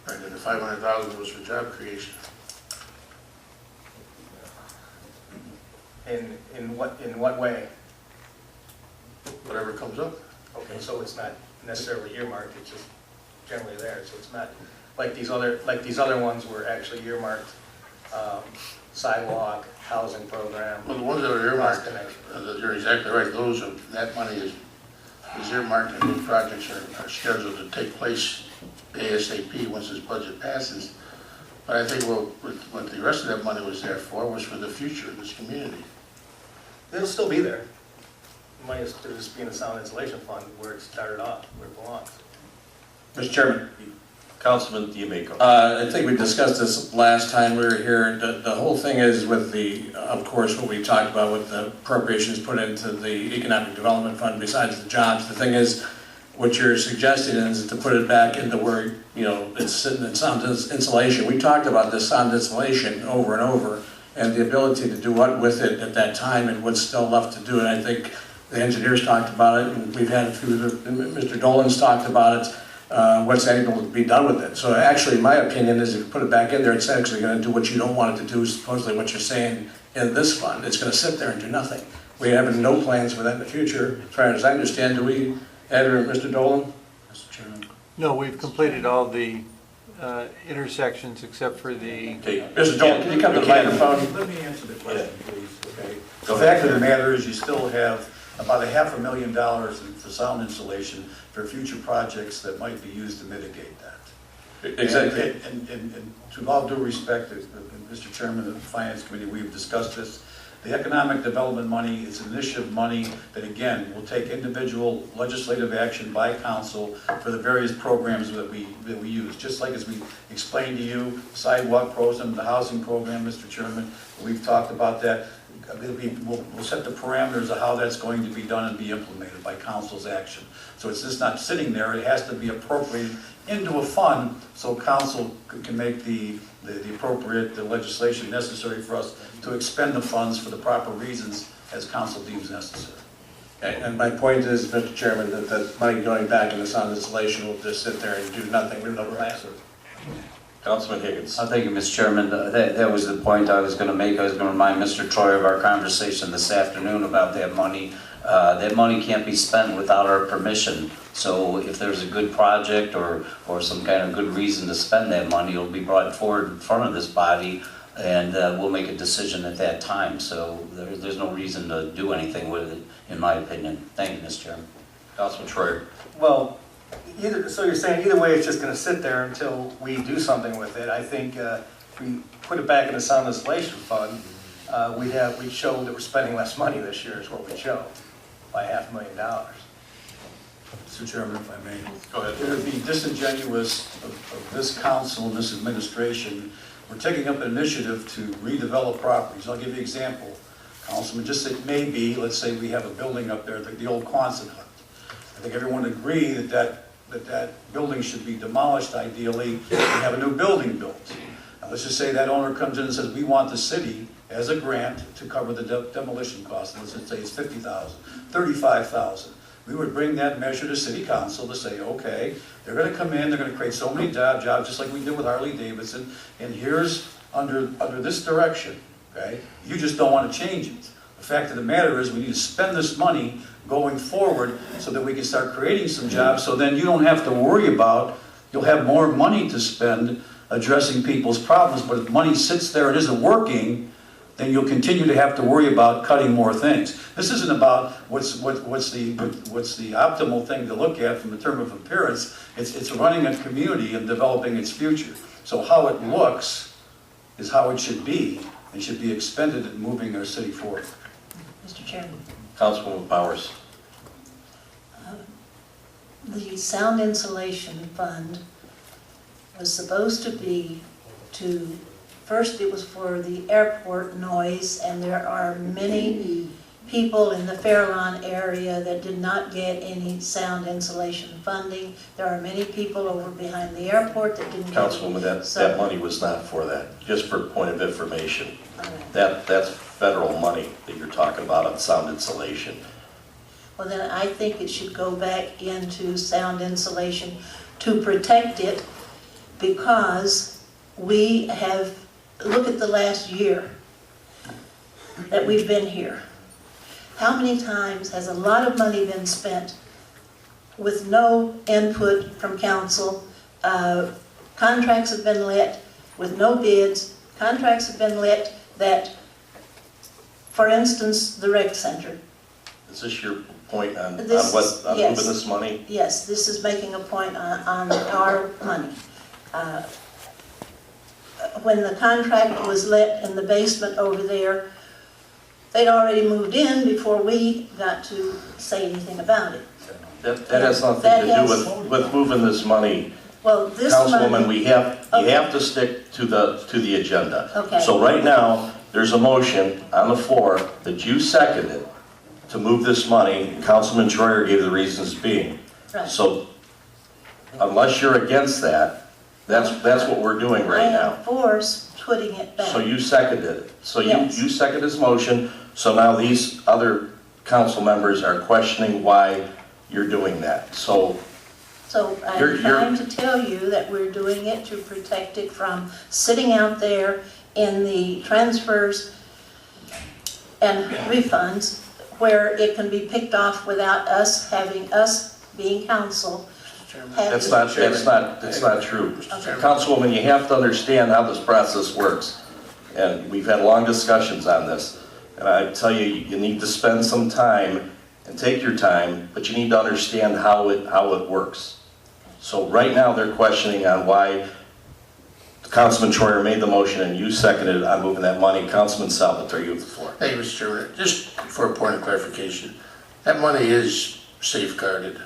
Right, and the 500,000 was for job creation. In what way? Whatever comes up. Okay, so it's not necessarily earmarked, it's just generally there, so it's not like these other ones were actually earmarked, sidewalk, housing program. Well, the ones that are earmarked, connection. you're exactly right, that money is earmarked, and new projects are scheduled to take place ASAP once this budget passes. But I think what the rest of that money was there for was for the future of this community. It'll still be there. The money is to just be in the sound insulation fund where it started off, where it belongs. Mr. Chairman, Councilman D'Amico. I think we discussed this last time we were here. The whole thing is with the, of course, what we talked about with the appropriations put into the Economic Development Fund besides the jobs. The thing is, what you're suggesting is to put it back into where, it's sitting in sound insulation. We talked about this sound insulation over and over and the ability to do what with it at that time and what's still left to do. And I think the engineers talked about it, and we've had a few, Mr. Dolan's talked about it. What's able to be done with it. So actually, my opinion is if you put it back in there, it's actually going to do what you don't want it to do, supposedly what you're saying in this fund. It's going to sit there and do nothing. We have no plans for that in the future. As far as I understand, do we, Mr. Dolan? Mr. Chairman. No, we've completed all the intersections except for the... Okay. Mr. Dolan, can you come to the microphone? Let me answer the question, please. Okay. The fact of the matter is you still have about $500,000 for sound insulation for future projects that might be used to mitigate that. Exactly. And to all due respect, Mr. Chairman of the Finance Committee, we've discussed this. The economic development money is initiative money that, again, will take individual legislative action by council for the various programs that we use. Just like as we explained to you, sidewalk program, the housing program, Mr. Chairman, we've talked about that. We'll set the parameters of how that's going to be done and be implemented by council's action. So it's just not sitting there, it has to be appropriated into a fund so council can make the appropriate legislation necessary for us to expend the funds for the proper reasons as council deems necessary. Okay, and my point is, Mr. Chairman, that the money going back in the sound installation will just sit there and do nothing with no plan. Councilman Higgins. Thank you, Mr. Chairman. That was the point I was going to make. I was going to remind Mr. Troy of our conversation this afternoon about that money. That money can't be spent without our permission. So if there's a good project or some kind of good reason to spend that money, it'll be brought forward in front of this body, and we'll make a decision at that time. So there's no reason to do anything with it, in my opinion. Thank you, Mr. Chairman. Councilman Troyer. Well, so you're saying either way it's just going to sit there until we do something with it. I think if we put it back in the sound insulation fund, we'd show that we're spending less money this year is what we'd show, by $500,000. Mr. Chairman, if I may. Go ahead. It would be disingenuous of this council and this administration. We're taking up an initiative to redevelop properties. I'll give you an example. Councilman, just it may be, let's say we have a building up there, the old Quonset hut. I think everyone would agree that building should be demolished ideally and have a new building built. Now, let's just say that owner comes in and says, we want the city as a grant to cover the demolition cost. Let's just say it's $50,000, $35,000. We would bring that measure to city council to say, okay, they're going to come in, they're going to create so many jobs, just like we did with Harley Davidson, and here's under this direction, okay? You just don't want to change it. The fact of the matter is we need to spend this money going forward so that we can start creating some jobs, so then you don't have to worry about, you'll have more money to spend addressing people's problems, but if money sits there and isn't working, then you'll continue to have to worry about cutting more things. This isn't about what's the optimal thing to look at from the term of appearance. It's running a community and developing its future. So how it looks is how it should be, and should be expended in moving our city forward. Mr. Chairman. Councilwoman Powers. The sound insulation fund was supposed to be first it was for the airport noise, and there are many people in the Fairlawn area that did not get any sound insulation funding. There are many people over behind the airport that didn't get any. Councilwoman, that money was not for that, just for point of information. That's federal money that you're talking about on sound insulation. Well, then I think it should go back into sound insulation to protect it, because we have, look at the last year that we've been here. How many times has a lot of money been spent with no input from council? Contracts have been let with no bids. Contracts have been let that, for instance, the rec center. Is this your point on moving Yes. this money? Yes, this is making a point on our money. When the contract was let in the basement over there, they'd already moved in before we got to say anything about it. That has nothing to do with moving this money Well, this money... Councilwoman, you have to stick to the agenda. Okay. So right now, there's a motion on the floor that you seconded to move this money. Councilman Troyer gave the reasons being. Right. So unless you're against that, that's what we're doing right I now. am for putting it back. So you seconded it. So Yes. you seconded this motion, so now these other council members are questioning why you're doing that. So So I'm trying to tell you that we're doing it to protect it from sitting out there in the transfers and refunds where it can be picked off without us being council. That's not true. Councilwoman, you have to understand how this process works. And we've had long discussions on this. And I tell you, you need to spend some time and take your time, but you need to understand how it works. So right now, they're questioning on why Councilman Troyer made the motion and you seconded it on moving that money. Councilman Salvatore, you have the floor. Hey, Mr. Chairman, just for a point of clarification, that money is safeguarded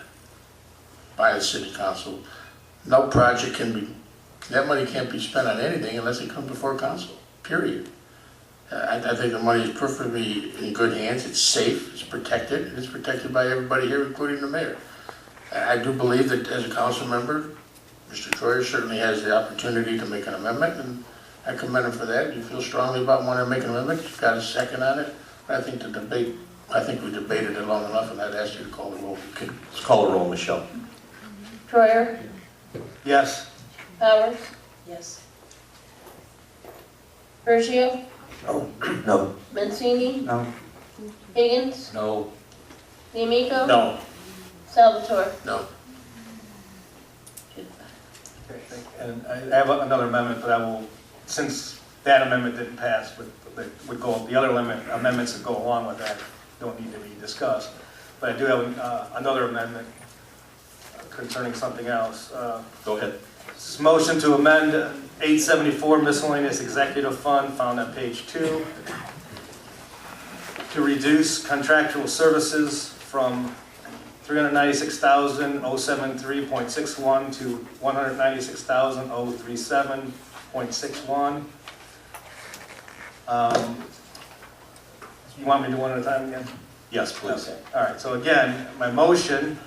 by the city council. No project that money can't be spent on anything unless it comes before council, period. I think the money is perfectly in good hands. It's safe, it's protected by everybody here, including the mayor. I do believe that as a council member, Mr. Troyer certainly has the opportunity to make an amendment, and I commend him for that. You feel strongly about wanting to make an amendment, you've got a second on it. But I think we debated it long enough, and I'd ask you to call the roll. Okay, let's call the roll, Michelle. Troyer, Yes. Powers, Yes. Bergio, No. Mancini, No. Higgins, No. D'Amico. No. Salvatore. No. Okay, thank you. And I have another amendment, but I will, since that amendment didn't pass, the other amendments that go along with that don't need to be discussed. But I do have another amendment concerning something else. Go ahead. This is motion to amend 874 miscellaneous executive fund found on page 2 to reduce contractual services from $396,073.61 to $196,037.61. You want me to do one at a time again? Yes, please. Okay. All right, so again, my motion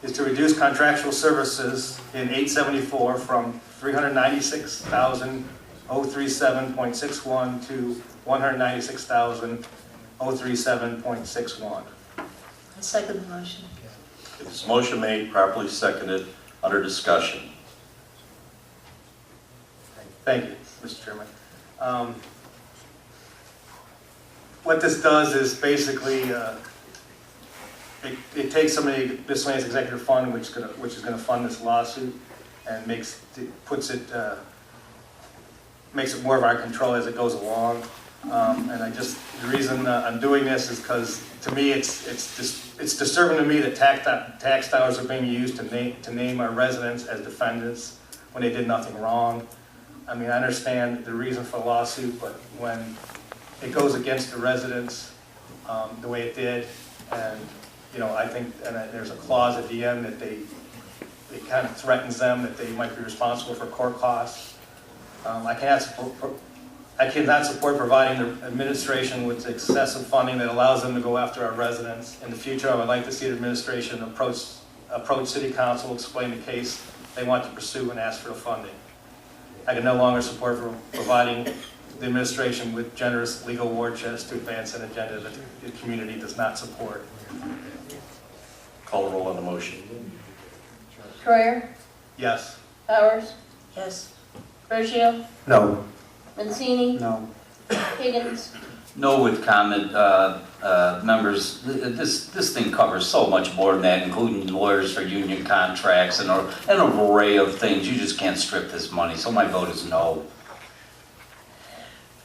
is to reduce contractual services in 874 from $396,037.61 to $196,037.61. I second the motion. This motion made, properly seconded, under discussion. Thank you, Mr. Chairman. What this does is basically, it takes some of the miscellaneous executive fund, which is going to fund this lawsuit, and makes it more of our control as it goes along. And the reason I'm doing this is because, to me, it's disturbing to me that tax dollars are being used to name our residents as defendants when they did nothing wrong. I mean, I understand the reason for the lawsuit, but when it goes against the residents the way it did, and I think there's a clause at the end that it kind of threatens them that they might be responsible for court costs. I cannot support providing the administration with excessive funding that allows them to go after our residents. In the future, I would like to see the administration approach City Council, explain the case they want to pursue, and ask for the funding. I can no longer support providing the administration with generous legal war chest to advance an agenda that the community does not support. Call the roll on the motion. Troyer, Yes. Powers, Yes. Bergio, No. Mancini, No. Higgins. No with comment, members, this thing covers so much more than that, including lawyers for union contracts and an array of things. You just can't strip this money, so my vote is no.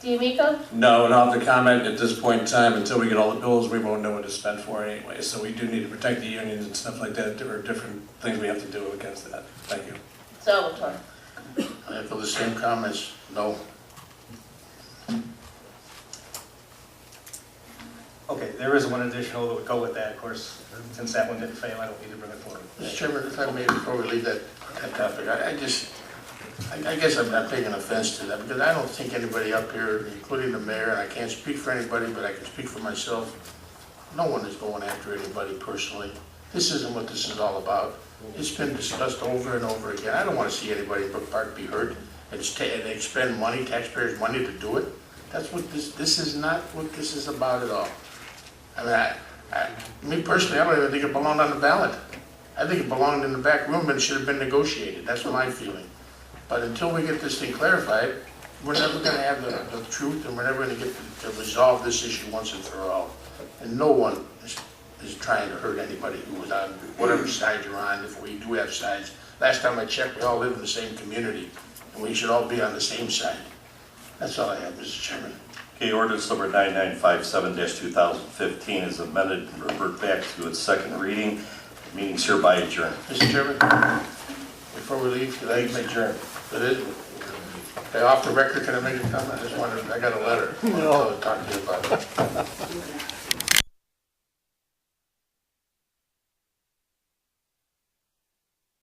D'Amico, No, and I'll have to comment at this point in time, until we get all the bills, we won't know what to spend for anyway. So we do need to protect the unions and stuff like that. There are different things we have to do against that. Thank you. Salvatore. I echo the same comments. No. Okay, there is one additional that would go with that, of course, since that one didn't fail, I don't need to bring it forward. Mr. Chairman, if I may, before we leave that topic, I guess I'm not taking offense to that, because I don't think anybody up here, including the mayor, and I can't speak for anybody, but I can speak for myself, no one is going after anybody personally. This isn't what this is all about. It's been discussed over and over again. I don't want to see anybody in Brook Park be hurt and expend money, taxpayers' money to do it. That's what this is not what this is about at all. I mean, me personally, I don't even think it belonged on the ballot. I think it belonged in the back room and should have been negotiated. That's my feeling. But until we get this thing clarified, we're never going to have the truth, and we're never going to get to resolve this issue once and for all. And no one is trying to hurt anybody who was on whatever side you're on, if we do have sides. Last time I checked, we all live in the same community, and we should all be on the same side. That's all I have, Mr. Chairman. Okay, ordinance number 9957-2015 is amended and revert back to its second reading. The meeting's hereby adjourned. Mr. Chairman, before we leave, could I make adjourn? It is. Okay, off the record, can I make a comment? I just wanted, I got a letter. I want to talk to you about it.